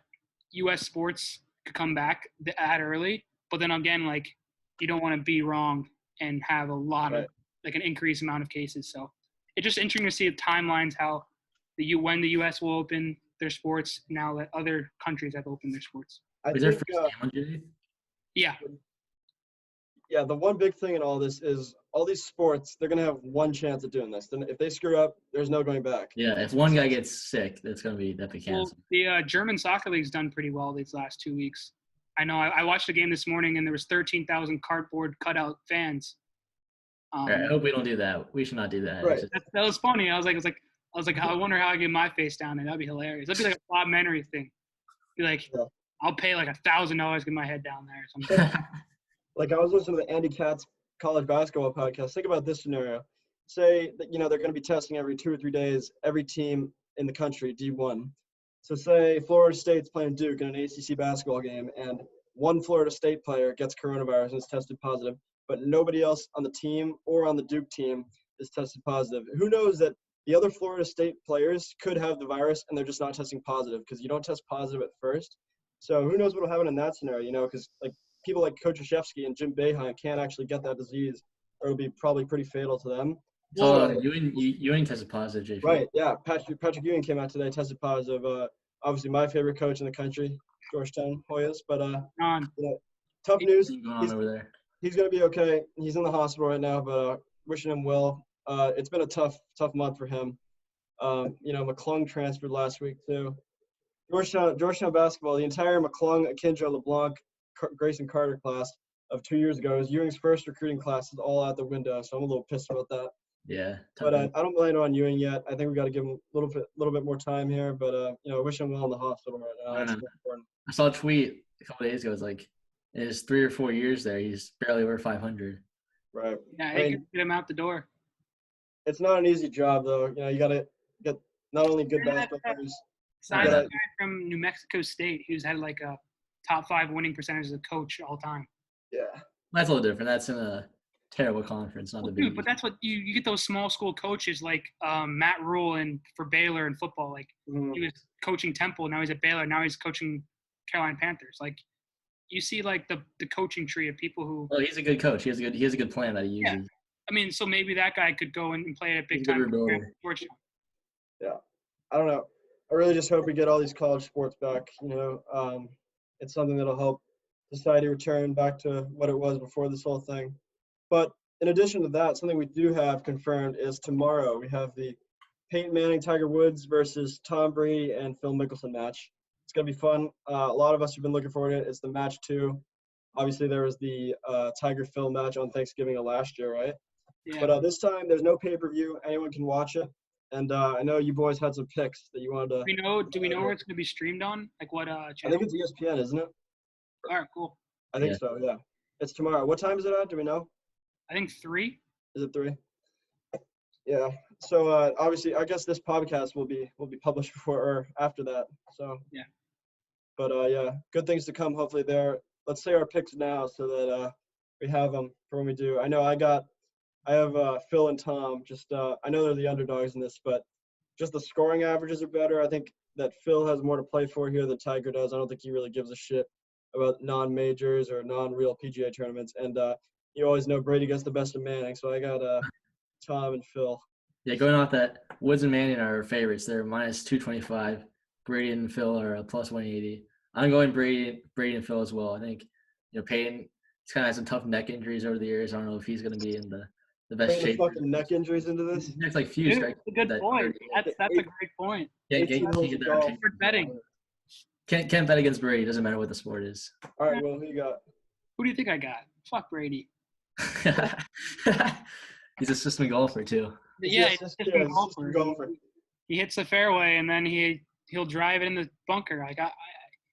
U.S. sports could come back that early, but then again, like you don't want to be wrong and have a lot of like an increased amount of cases. So it's just interesting to see the timelines, how when the U.S. will open their sports now that other countries have opened their sports. Is there first game on June 8th? Yeah. Yeah, the one big thing in all this is all these sports, they're going to have one chance at doing this. Then if they screw up, there's no going back. Yeah, if one guy gets sick, that's going to be canceled. Well, the German soccer league's done pretty well these last 2 weeks. I know I watched the game this morning, and there was 13,000 cardboard cutout fans. All right, I hope we don't do that. We should not do that. Right. That was funny. I was like, I wonder how I get my face down there. That'd be hilarious. That'd be like a documentary thing. Be like, I'll pay like $1,000 to get my head down there or something. Like I was listening to the Andy Katz college basketball podcast. Think about this scenario. Say that, they're going to be testing every 2 or 3 days, every team in the country, D1. So say Florida State's playing Duke in an ACC basketball game, and one Florida State player gets coronavirus and is tested positive, but nobody else on the team or on the Duke team is tested positive. Who knows that the other Florida State players could have the virus and they're just not testing positive because you don't test positive at first. So who knows what will happen in that scenario, because like people like Coach Krzyzewski and Jim Boeheim can't actually get that disease, or it'll be probably pretty fatal to them. So Ewing tested positive, JP. Right, yeah. Patrick Ewing came out today, tested positive. Obviously my favorite coach in the country, Georgetown Hoyas. But tough news. What's going on over there? He's going to be okay. He's in the hospital right now, but wishing him well. It's been a tough month for him. McClung transferred last week too. Georgetown basketball, the entire McClung, Akinjo, LeBlanc, Grayson Carter class of 2 years ago is Ewing's first recruiting class is all out the window, so I'm a little pissed about that. Yeah. But I don't blame it on Ewing yet. I think we got to give him a little bit more time here. But wish him well in the hospital right now. That's important. I saw a tweet a couple of days ago. It was like, in his 3 or 4 years there, he's barely over 500. Right. Yeah, I can get him out the door. It's not an easy job though. You got to get not only good basketball players. Signed a guy from New Mexico State who's had like a top 5 winning percentage as a coach all time. Yeah. That's a little different. That's in a terrible conference, not the big. Dude, but that's what you get those small school coaches like Matt Rule and for Baylor in football. Like he was coaching Temple, now he's at Baylor, now he's coaching Carolina Panthers. Like you see like the coaching tree of people who. Well, he's a good coach. He has a good plan that he uses. Yeah. I mean, so maybe that guy could go and play at big time. Yeah, I don't know. I really just hope we get all these college sports back. It's something that'll help society return back to what it was before this whole thing. But in addition to that, something we do have confirmed is tomorrow we have the Peyton Manning, Tiger Woods versus Tom Brady and Phil Mickelson match. It's going to be fun. A lot of us have been looking forward to it. It's the match 2. Obviously, there was the Tiger-Phil match on Thanksgiving of last year, right? Yeah. But this time, there's no pay-per-view. Anyone can watch it. And I know you boys had some picks that you wanted to. Do we know where it's going to be streamed on? Like what channel? I think it's ESPN, isn't it? All right, cool. I think so, yeah. It's tomorrow. What time is it at? Do we know? I think 3. Is it 3? Yeah. So obviously, I guess this podcast will be published before or after that. So yeah. But yeah, good things to come. Hopefully, there. Let's say our picks now so that we have them for when we do. I know I have Phil and Tom. Just I know they're the underdogs in this, but just the scoring averages are better. I think that Phil has more to play for here than Tiger does. I don't think he really gives a shit about non-majors or non-real PGA tournaments. And you always know Brady gets the best of Manning, so I got Tom and Phil. Yeah, going off that, Woods and Manning are favorites. They're minus 225. Brady and Phil are a plus 180. I'm going Brady and Phil as well. I think Peyton. He's kind of had some tough neck injuries over the years. I don't know if he's going to be in the best shape. Fucking neck injuries into this. Next like fused. That's a good point. That's a great point. Can't get that. For betting. Can't bet against Brady. Doesn't matter what the sport is. All right, well, who you got? Who do you think I got? Fuck Brady. He's a system golfer too. Yeah, He's he's just, just yeah, a he's just golfer. a golfer. He hits the fairway and then he'll drive it in the bunker. Like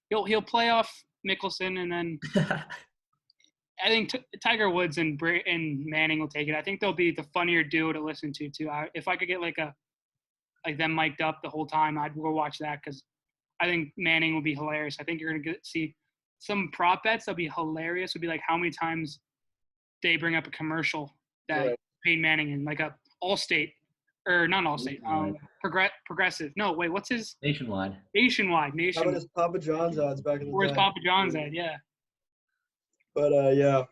he'll play off Mickelson, and then I think Tiger Woods and Manning will take it. I think they'll be the funnier duo to listen to too. If I could get like them mic'd up the whole time, I'd go watch that because I think Manning will be hilarious. I think you're gonna see some prop bets that'll be hilarious. Would be like how many times they bring up a commercial that Right. Peyton Manning in, like a Allstate or not Allstate, Progressive. No, wait, what's his Nationwide. Nationwide? How about his Papa John's odds back in the Where's day? Papa John's at? Yeah. But yeah,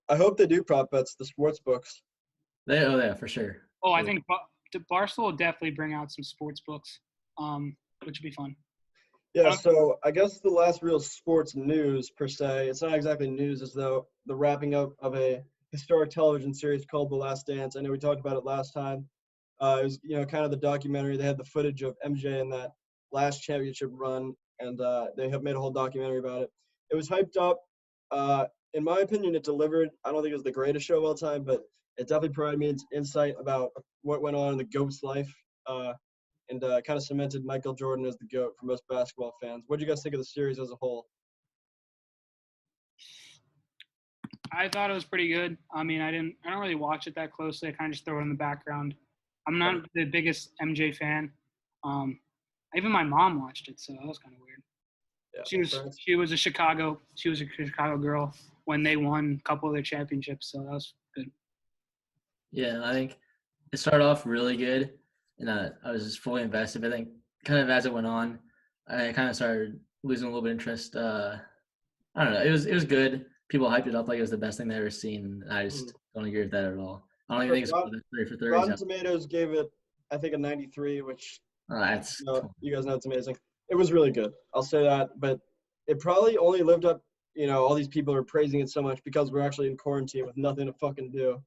I hope they do prop bets, the sports books. Yeah, for sure. Oh, I think Barstool will definitely bring out some sports books, which would be fun. Yeah, so I guess the last real sports news per se, it's not exactly news, as though the wrapping up of a historic television series called The Last Dance. I know we talked about it last time. It was, kind of the documentary. They had the footage of MJ in that last championship run, and they have made a whole documentary about it. It was hyped up. In my opinion, it delivered. I don't think it was the greatest show of all time, but it definitely provided me insight about what went on in the GOAT's life, and kind of cemented Michael Jordan as the GOAT for most basketball fans. What do you guys think of the series as a whole? I thought it was pretty good. I mean, I don't really watch it that closely. I kind of just throw it in the background. I'm not the biggest MJ fan. Even my mom watched it, so that was kind of weird. Yeah, she was a Chicago girl when they won a couple of their championships, so that was good. Yeah, I think it started off really good, and I was just fully invested. But I think kind of as it went on, I kind of started losing a little bit of interest. I don't know. It was good. People hyped it up like it was the best thing they ever seen. And I just don't agree with that at all. I don't even think it's 30 for 30. Rotten Tomatoes gave it, I think, a 93, which That's you guys know it's amazing. It was really good. I'll say that, but it probably only lived up. All these people are praising it so much because we're actually in quarantine with nothing to fucking do.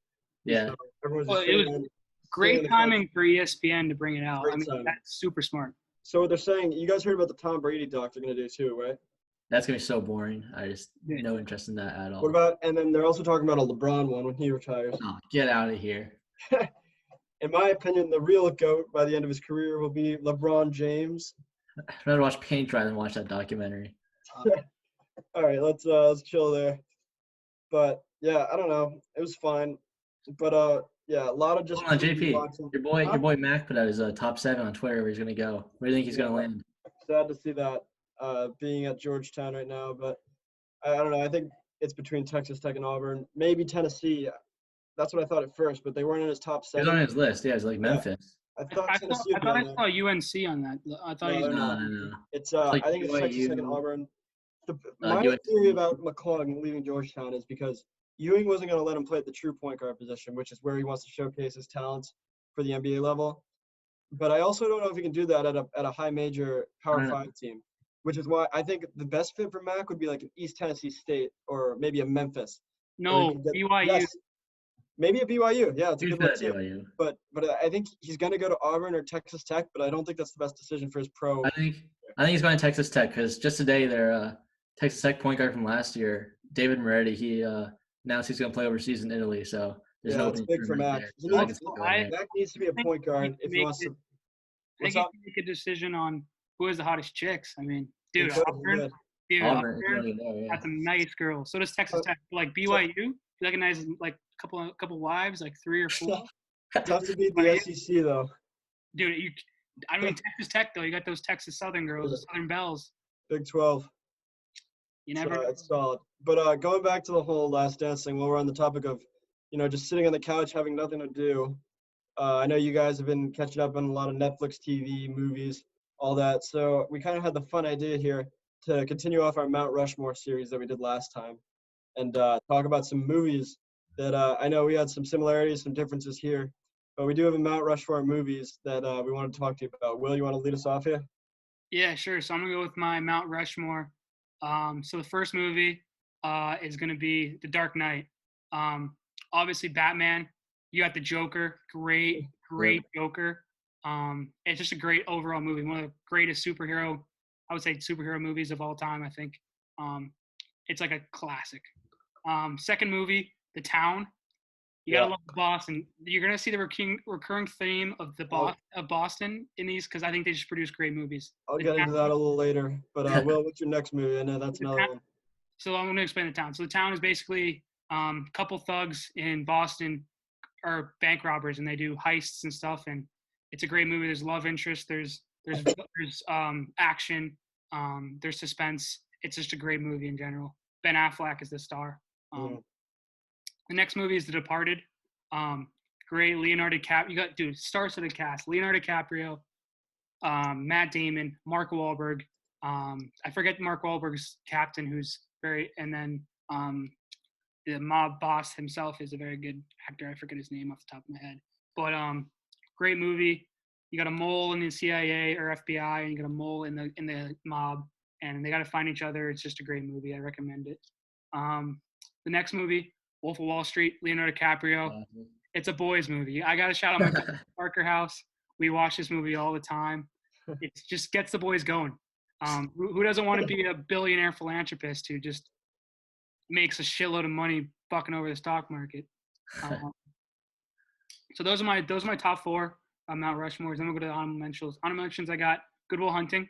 Yeah. So everyone's Well, just it was sitting great the timing for ESPN to bring it out. Great I mean, timing. that's super smart. So what they're saying, you guys heard about the Tom Brady doc they're gonna do too, right? That's gonna be so boring. I just no interest in that at all. What about? And then they're also talking about a LeBron one when he retires. Oh, get out of here. In my opinion, the real GOAT by the end of his career will be LeBron James. I'd rather watch paint dry than watch that documentary. All right, let's chill there. But yeah, I don't know. It was fine. But yeah, a lot of just. Hold on, JP. Watching. Your boy Mac put out his top 7 on Twitter where he's gonna go. Where do you think he's gonna land? Sad to see that being at Georgetown right now, but I don't know. I think it's between Texas Tech and Auburn, maybe Tennessee. That's what I thought at first, but they weren't in his top 7. He's on his list. Yeah, he's like Memphis. I thought I Tennessee. thought I saw UNC on that. I thought he was. No. It's like I think it's Texas Tech and BYU. Auburn. My theory about McClung leaving Georgetown is because Ewing wasn't going to let him play at the true point guard position, which is where he wants to showcase his talents for the NBA level. But I also don't know if he can do that at a high major Power 5 team, which is why I think the best fit for Mac would be like an East Tennessee State or maybe a Memphis. No, BYU. Yes, maybe a BYU. Yeah, it's a good one too. BYU. But I think he's going to go to Auburn or Texas Tech, but I don't think that's the best decision for his pro. I think he's going to Texas Tech because just today their Texas Tech point guard from last year, David Moretti, he announced he's going to play overseas in Italy. So there's no it's big for Mac. Mac needs to be a point guard if he wants to. I think he can make a decision on who has the hottest chicks. I mean, dude, Auburn, that's a nice girl. So does Texas Tech. Like BYU, you recognize like couple wives, like 3 or 4. Tough to beat the SEC though. Dude, Texas Tech though, you got those Texas Southern girls, the Southern Belles. Big 12. You never. So it's solid. But going back to the whole Last Dance thing, while we're on the topic of, just sitting on the couch having nothing to do. I know you guys have been catching up on a lot of Netflix TV, movies, all that. So we kind of had the fun idea here to continue off our Mount Rushmore series that we did last time and talk about some movies that I know we had some similarities, some differences here. But we do have a Mount Rushmore movies that we wanted to talk to you about. Will, you want to lead us off here? Yeah, sure. So I'm going to go with my Mount Rushmore. So the first movie is going to be The Dark Knight. Obviously, Batman. You got the Joker. Great Joker. It's just a great overall movie. One of the greatest superhero movies of all time, I think. It's like a classic. Second movie, The Town. You gotta love Boston. You're gonna see the recurring theme of of Boston in these because I think they just produce great movies. I'll get into that a little later. But Will, what's your next movie? I know that's another one. So I'm gonna explain the town. So the town is basically couple thugs in Boston are bank robbers and they do heists and stuff. And it's a great movie. There's love interest. There's action. There's suspense. It's just a great movie in general. Ben Affleck is the star. The next movie is The Departed. Great Leonardo DiCaprio. You got stars of the cast: Leonardo DiCaprio, Matt Damon, Mark Wahlberg. I forget Mark Wahlberg's captain, and then the mob boss himself is a very good actor. I forget his name off the top of my head. But great movie. You got a mole in the CIA or FBI, and you got a mole in the mob, and they got to find each other. It's just a great movie. I recommend it. The next movie, Wolf of Wall Street, Leonardo DiCaprio. It's a boys movie. I got to shout out my cousin Parker house. We watch this movie all the time. It just gets the boys going. Who doesn't want to be a billionaire philanthropist who just makes a shitload of money fucking over the stock market? So those are my top four Mount Rushmores. Then we'll go to the honorable mentions. Honorable mentions, I got Good Will Hunting,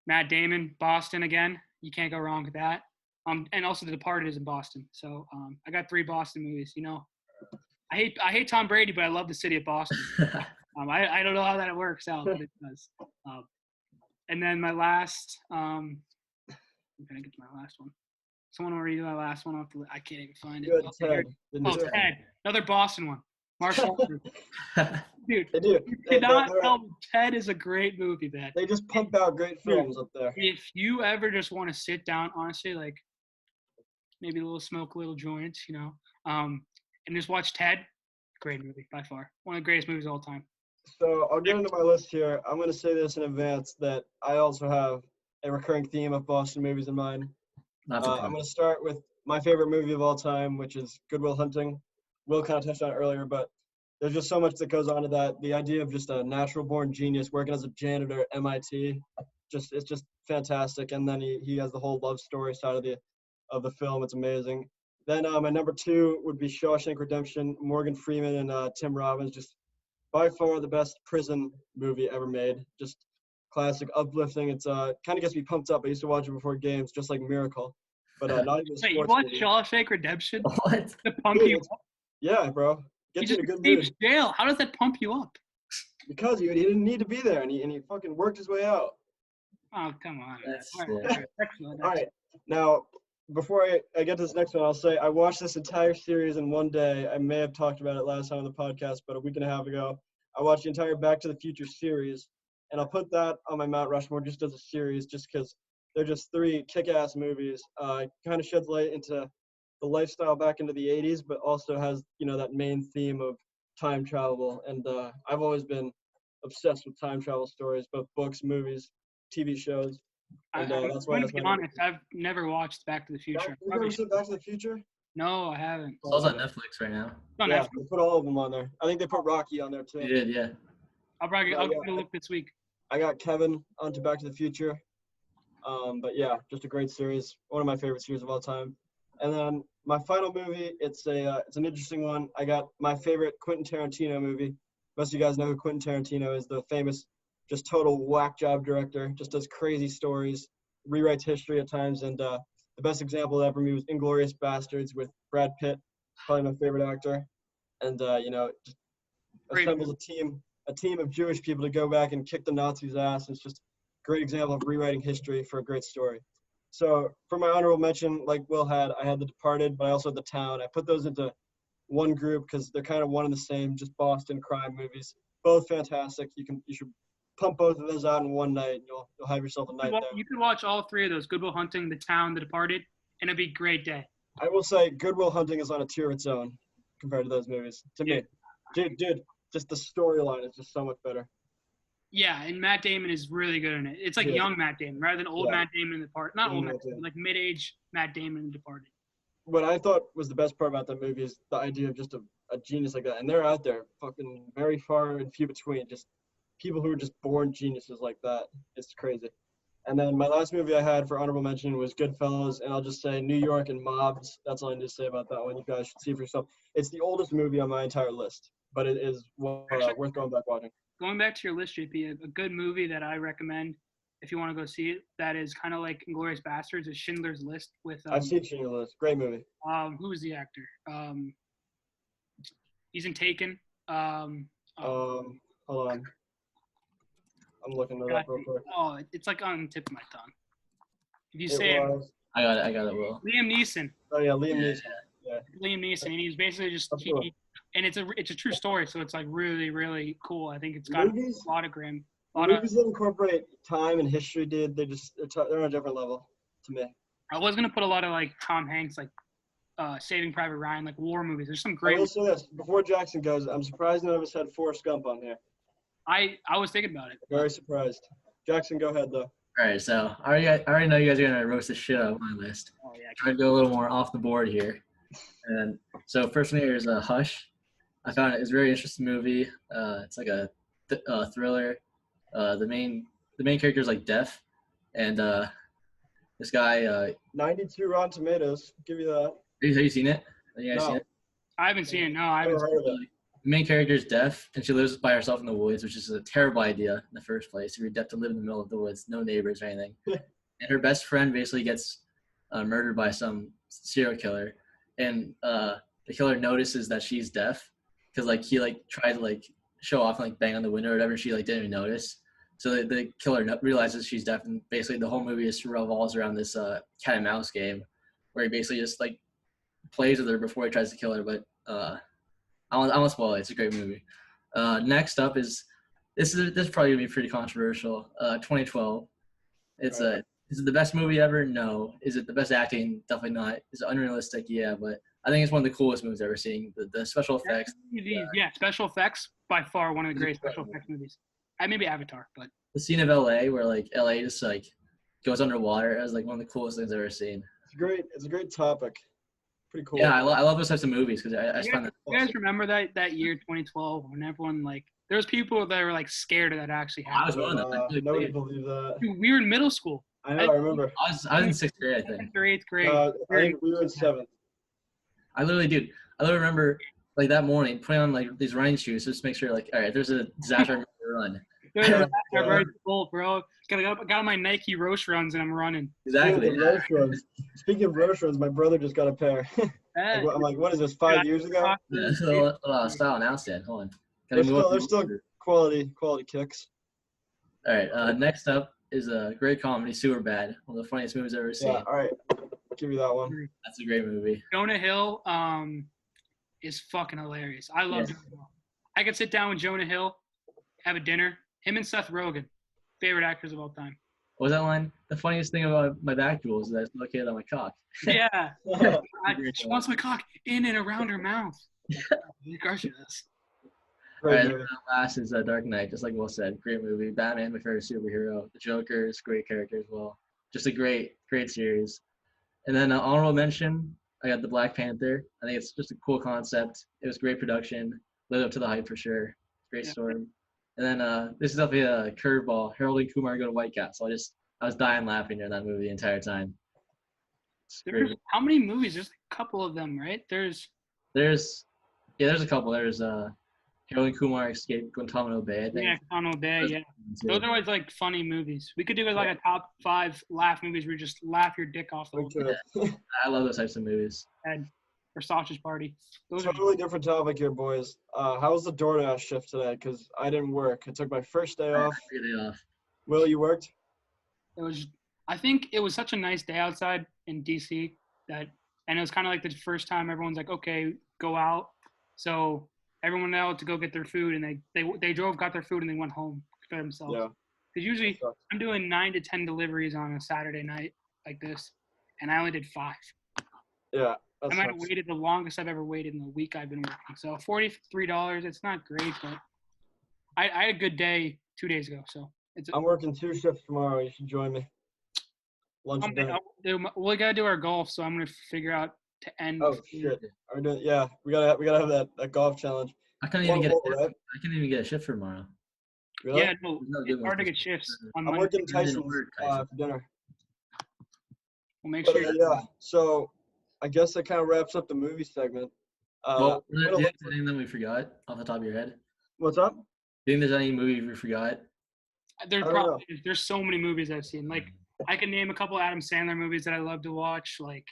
Matt Damon, Boston again. You can't go wrong with that. And also The Departed is in Boston. So I got 3 Boston movies. You know, I hate Tom Brady, but I love the city of Boston. I don't know how that works out, but it does. And then my last, I'm gonna get to my last one. Someone will read my last one off the list. I can't even find it. Ted. Another Boston one. Mark Wahlberg. Dude, you cannot tell me Ted is a great movie, man. They just pump out great films up there. If you ever just want to sit down, honestly, like maybe a little smoke, a little joint, you know, and just watch Ted, great movie by far. One of the greatest movies of all time. So I'll get into my list here. I'm going to say this in advance that I also have a recurring theme of Boston movies in mind. I'm going to start with my favorite movie of all time, which is Good Will Hunting. Will kind of touched on it earlier, but there's just so much that goes on to that. The idea of just a natural-born genius working as a janitor at MIT, it's just fantastic. And then he has the whole love story side of the film. It's amazing. Then my number 2 would be Shawshank Redemption. Morgan Freeman and Tim Robbins, just by far the best prison movie ever made. Just classic, uplifting. It's kind of gets me pumped up. I used to watch it before games, just like Miracle. But not even a sports Wait, you watch movie. Shawshank Redemption? What? To pump you up? Yeah, bro. He Get you just in a good escaped mood. jail. How does that pump you up? Because he didn't need to be there, and he fucking worked his way out. Oh, come on. That's All right. Now, before I get to this next one, I'll say I watched this entire series in one day. I may have talked about it last time on the podcast, but a week and a half ago. I watched the entire Back to the Future series, and I'll put that on my Mount Rushmore just as a series, just because they're just 3 kick-ass movies. It kind of sheds light into the lifestyle back into the 80s, but also has, that main theme of time travel. And I've always been obsessed with time travel stories, both books, movies, TV shows. And that's why I'm going to be honest, I've never watched Back to the Future. You've never seen Back to the Future? No, I haven't. It's also on Netflix right now. Yeah, they put all of them on there. I think they put Rocky on there too. You did, yeah. I'll give it a look this week. I got Kevin onto Back to the Future. But yeah, just a great series. One of my favorite series of all time. And then my final movie, it's an interesting one. I got my favorite Quentin Tarantino movie. Most of you guys know who Quentin Tarantino is, the famous, just total whack job director. Just does crazy stories, rewrites history at times. And the best example of that for me was Inglourious Bastards with Brad Pitt, probably my favorite actor. And just assembles a team of Jewish people to go back and kick the Nazis' ass. It's just a great example of rewriting history for a great story. So for my honorable mention, like Will had, I had The Departed, but I also had The Town. I put those into one group because they're kind of one and the same, just Boston crime movies. Both fantastic. You should pump both of those out in one night, and you'll have yourself a night there. You could watch all 3 of those: Good Will Hunting, The Town, The Departed, and it'd be a great day. I will say Good Will Hunting is on a tier of its own compared to those movies. To me, dude, just the storyline is just so much better. Yeah, and Matt Damon is really good in it. It's like young Matt Damon rather than old Matt Damon in The Departed. Not old Matt Damon, like mid-age Matt Damon in The Departed. What I thought was the best part about that movie is the idea of just a genius like that. And they're out there fucking very far and few between. Just people who are just born geniuses like that. It's crazy. And then my last movie I had for honorable mention was Goodfellas, and I'll just say New York and Mobs. That's all I need to say about that one. You guys should see for yourself. It's the oldest movie on my entire list, but it is Actually, worth going back watching. going back to your list, JP, a good movie that I recommend if you want to go see it, that is kind of like Inglourious Bastards, is Schindler's List with I've seen Schindler's List. Great movie. who is the actor? He's in Taken. Hold on. I'm looking it up real quick. Oh, it's like on the tip of my tongue. If you It say it, was, I got it, Will. Liam Neeson. oh yeah, Liam Neeson. Liam Neeson, and he's basically just That's cool. and it's a true story, so it's like really really cool. I think it's got Movies? a lot of grim, a lot of. Movies that incorporate time and history, dude, they're on a different level to me. I was gonna put a lot of like Tom Hanks, like Saving Private Ryan, like war movies. There's some I great. will say this before Jackson goes. I'm surprised none of us had Forrest Gump on here. I was thinking about it. Very surprised. Jackson, go ahead though. All right, so I already know you guys are gonna roast the shit out of my list. Oh yeah. Try to go a little more off the board here. And so first one here is Hush. I found it is a very interesting movie. It's like a thriller. The main character is like deaf, and this guy. 92 Rotten Tomatoes. Give you that. Have you seen it? Have you guys No. seen it? I haven't seen it. No, I haven't. Never heard of it. The main character is deaf, and she lives by herself in the woods, which is a terrible idea in the first place. If you're deaf to live in the middle of the woods, no neighbors or anything. And her best friend basically gets murdered by some serial killer, and the killer notices that she's deaf because like he like tried to like show off and like bang on the window or whatever. She like didn't even notice. So the killer realizes she's deaf, and basically the whole movie just revolves around this cat and mouse game, where he basically just like plays with her before he tries to kill her. But I won't spoil it. It's a great movie. Next up is this is probably gonna be pretty controversial. 2012. Is it the best movie ever? No. Is it the best acting? Definitely not. Is it unrealistic? Yeah, but I think it's one of the coolest movies I've ever seen. The special effects. Yeah, special effects by far one of the great special effects movies. Maybe Avatar, but The scene of LA where like LA just like goes underwater is like one of the coolest things I've ever seen. It's a great topic. Pretty cool. Yeah, I love those types of movies because I just find that. you guys remember that year 2012 when everyone like there was people that were like scared of that actually I was happening. one of them. I really Nobody believed. believed that. Dude, we were in middle school. I know. I remember. I was in 6th grade, I think. 7th or 8th grade. I think we were in 7th. I literally remember like that morning putting on like these running shoes just to make sure like, all right, there's a disaster, I'm gonna run. Dude, I'm ready to bolt, bro. Got on my Nike Roche runs and I'm running. Exactly. Speaking of Roche runs, my brother just got a pair. I'm like, what is this? 5 years ago? Yeah, that's a little style now, Stan. Hold on. They're still quality kicks. All right. Next up is a great comedy, Superbad, one of the funniest movies I've ever seen. Yeah. All right. Give you that one. That's a great movie. Jonah Hill is fucking hilarious. I love Jonah Hill. I could sit down with Jonah Hill, have a dinner. Him and Seth Rogen, favorite actors of all time. What was that line? The funniest thing about my back jewels is that it's located on my cock. Yeah. She wants my cock in and around her mouth. You crushes us. All right, last is Dark Knight, just like Will said. Great movie. Batman, my favorite superhero. The Joker is a great character as well. Just a great series. And then honorable mention, I got the Black Panther. I think it's just a cool concept. It was great production. Lived up to the hype for sure. Great story. And then this is definitely a curveball. Harold and Kumar go to Whitecap. So I was dying laughing during that movie the entire time. There's how many movies? There's a couple of them, right? There's a couple. There's Harold and Kumar Escape Guantanamo Bay, I think. Yeah, Guantanamo Bay, yeah. Those are always like funny movies. We could do like a top 5 laugh movies where you just laugh your dick off the whole time. I love those types of movies. Or Sausage Party. Those are Totally different topic here, boys. How was the DoorDash shift today? Because I didn't work. I took my first day off. Will, you worked? It was. I think it was such a nice day outside in DC and it was kind of like the first time everyone's like, okay, go out. So everyone out to go get their food, and they drove, got their food, and they went home for themselves. Yeah. Because usually I'm doing 9 to 10 deliveries on a Saturday night like this, and I only did 5. Yeah. I might have waited the longest I've ever waited in the week I've been working. So $43, it's not great, but I had a good day 2 days ago. So I'm working 2 shifts tomorrow. You should join me. Lunch and dinner. We gotta do our golf, so I'm gonna figure out to end. Oh shit! Yeah, we gotta have that golf challenge. I couldn't even get a shift for tomorrow. Really? Yeah, no, No it's good hard to ones. get shifts on I'm Monday. working didn't Tyson's order Tyson. for dinner. We'll make But sure. yeah, so I guess that kind of wraps up the movie segment. Well, I'm do gonna you look think there's anything that we forgot off the top of your head? what's up? Do you think there's any movie we forgot? There's I don't know. probably there's so many movies I've seen. Like I can name a couple Adam Sandler movies that I love to watch. Like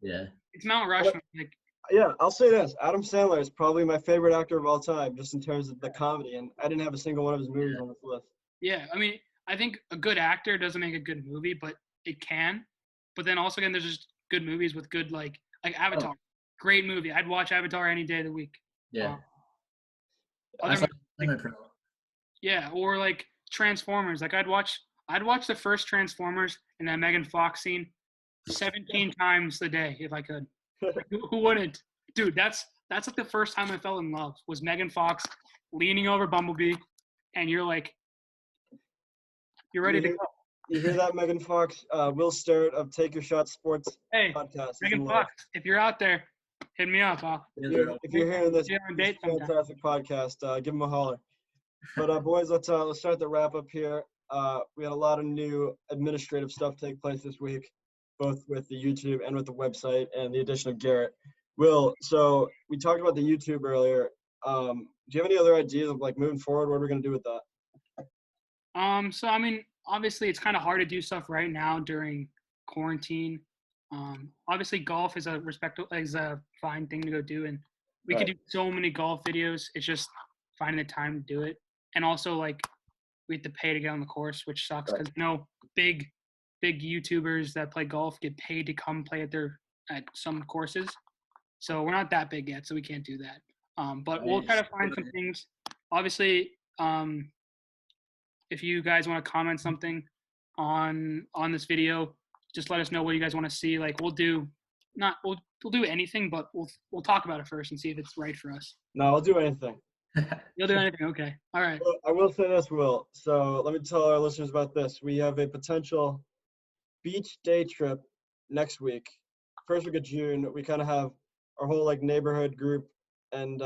Yeah. it's Mount Rushmore. Like Yeah, I'll say this. Adam Sandler is probably my favorite actor of all time, just in terms of the comedy, and I didn't have a single one of his movies on this list. yeah, I mean I think a good actor doesn't make a good movie, but it can. But then also again, there's just good movies with good like Avatar, great movie. I'd watch Avatar any day of the week. Yeah. Other I saw like, Pro. yeah, or like Transformers. Like I'd watch the first Transformers and that Megan Fox scene 17 times a day if I could. Like, who wouldn't? Dude, that's like the first time I fell in love was Megan Fox leaning over Bumblebee, and you're like, you're ready to go. You hear that, Megan Fox? Will Sterrett of Take Your Shot Sports Hey, podcast. is Megan in love. Fox, if you're out there, hit me up. If you're hearing this, Yeah, on this date sometime. fantastic podcast, give him a holler. But boys, let's start the wrap up here. We had a lot of new administrative stuff take place this week, both with the YouTube and with the website, and the addition of Garrett. Will, so we talked about the YouTube earlier. Do you have any other ideas of like moving forward? What are we gonna do with that? So I mean, obviously it's kind of hard to do stuff right now during quarantine. Obviously golf is a fine thing to go do, and we could do so many golf videos. It's just finding the time to do it, and also like we have to pay to get on the course, which sucks because big YouTubers that play golf get paid to come play at some courses. So we're not that big yet, so we can't do that. But we'll try to find some things. Obviously, if you guys want to comment something on this video, just let us know what you guys want to see. Like we'll do anything, but we'll talk about it first and see if it's right for us. No, I'll do anything. You'll do anything, okay? All right. Well, I will say this, Will. So let me tell our listeners about this. We have a potential beach day trip next week, first week of June. We kind of have our whole like neighborhood group, and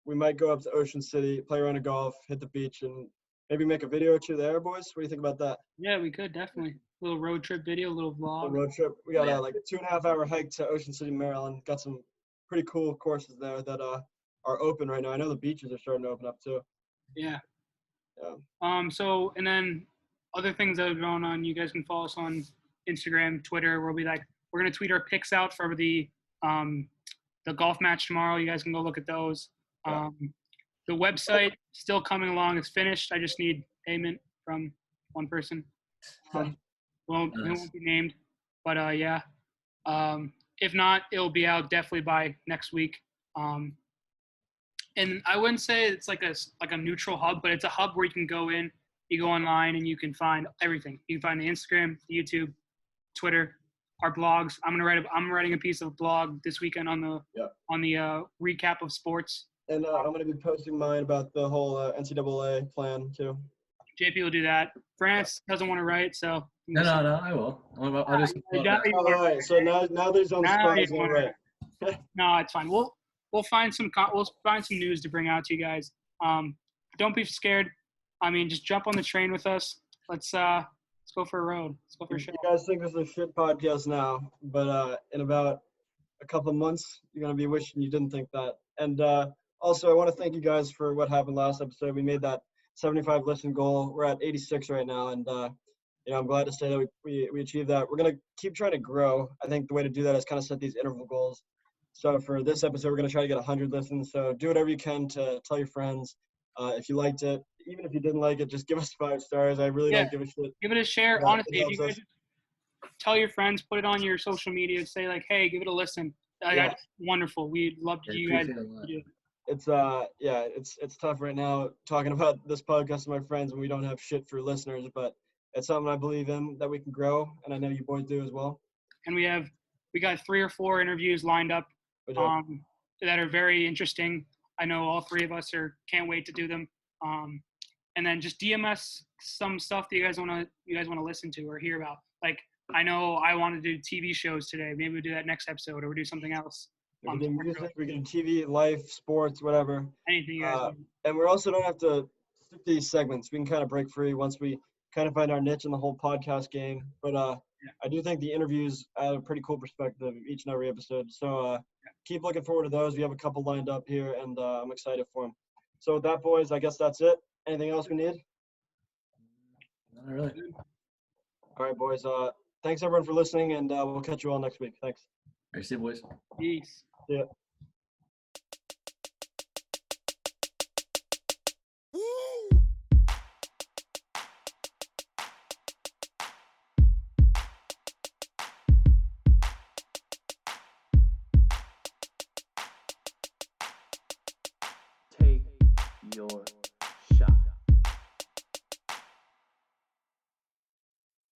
we might go up to Ocean City, play around a golf, hit the beach, and maybe make a video or two there, boys. What do you think about that? Yeah, we could definitely. A little road trip video, a little A vlog. road trip. We got like a 2.5 hour hike to Ocean City, Maryland. Got some pretty cool courses there that are open right now. I know the beaches are starting to open up too. Yeah. Yeah. So and then other things that are going on, you guys can follow us on Instagram, Twitter. We're gonna tweet our picks out for the golf match tomorrow. You guys can go look at those. Yeah. The website still coming along. It's finished. I just need payment from one person. It won't be named, but yeah. If not, it'll be out definitely by next week. And I wouldn't say it's like a neutral hub, but it's a hub where you can go in, you go online, and you can find everything. You can find the Instagram, the YouTube, Twitter, our blogs. I'm writing a piece of blog this weekend on the recap of sports. And I'm going to be posting mine about the whole NCAA plan too. JP will do that. France doesn't want to write, so. No, I will. I'll just. All right. So now there's on the spot. He's going to write. No, it's fine. We'll find some news to bring out to you guys. Don't be scared. I mean, just jump on the train with us. Let's go for a road. Let's go for a show. You guys think this is a shit podcast now, but in about a couple of months, you're gonna be wishing you didn't think that. And also, I want to thank you guys for what happened last episode. We made that 75 listen goal. We're at 86 right now, and I'm glad to say that we achieved that. We're gonna keep trying to grow. I think the way to do that is kind of set these interval goals. So for this episode, we're gonna try to get 100 listens. So do whatever you can to tell your friends. If you liked it, even if you didn't like it, just give us 5 stars. I really don't give a shit. Give it a share. Yeah, honestly, if you guys tell your friends, put it on your social media, say like, hey, give it a listen. That's wonderful. We'd love to you guys. It's it's tough right now talking about this podcast with my friends when we don't have shit for listeners, but it's something I believe in that we can grow, and I know you boys do as well. And we got 3 or 4 interviews lined up that are very interesting. I know all 3 of us can't wait to do them. And then just DM us some stuff that you guys want to listen to or hear about. Like I know I want to do TV shows today. Maybe we'll do that next episode, or we'll do something else. We can do music, we can do TV, life, sports, whatever. Anything you guys want. And we also don't have to these segments. We can kind of break free once we kind of find our niche in the whole podcast game. But I do think the interviews add a pretty cool perspective each and every episode. So keep looking forward to those. We have a couple lined up here, and I'm excited for them. So with that, boys, I guess that's it. Anything else we need? Not really. All right, boys. Thanks everyone for listening, and we'll catch you all next week. Thanks. All right, see you, boys. Peace. See ya. Take your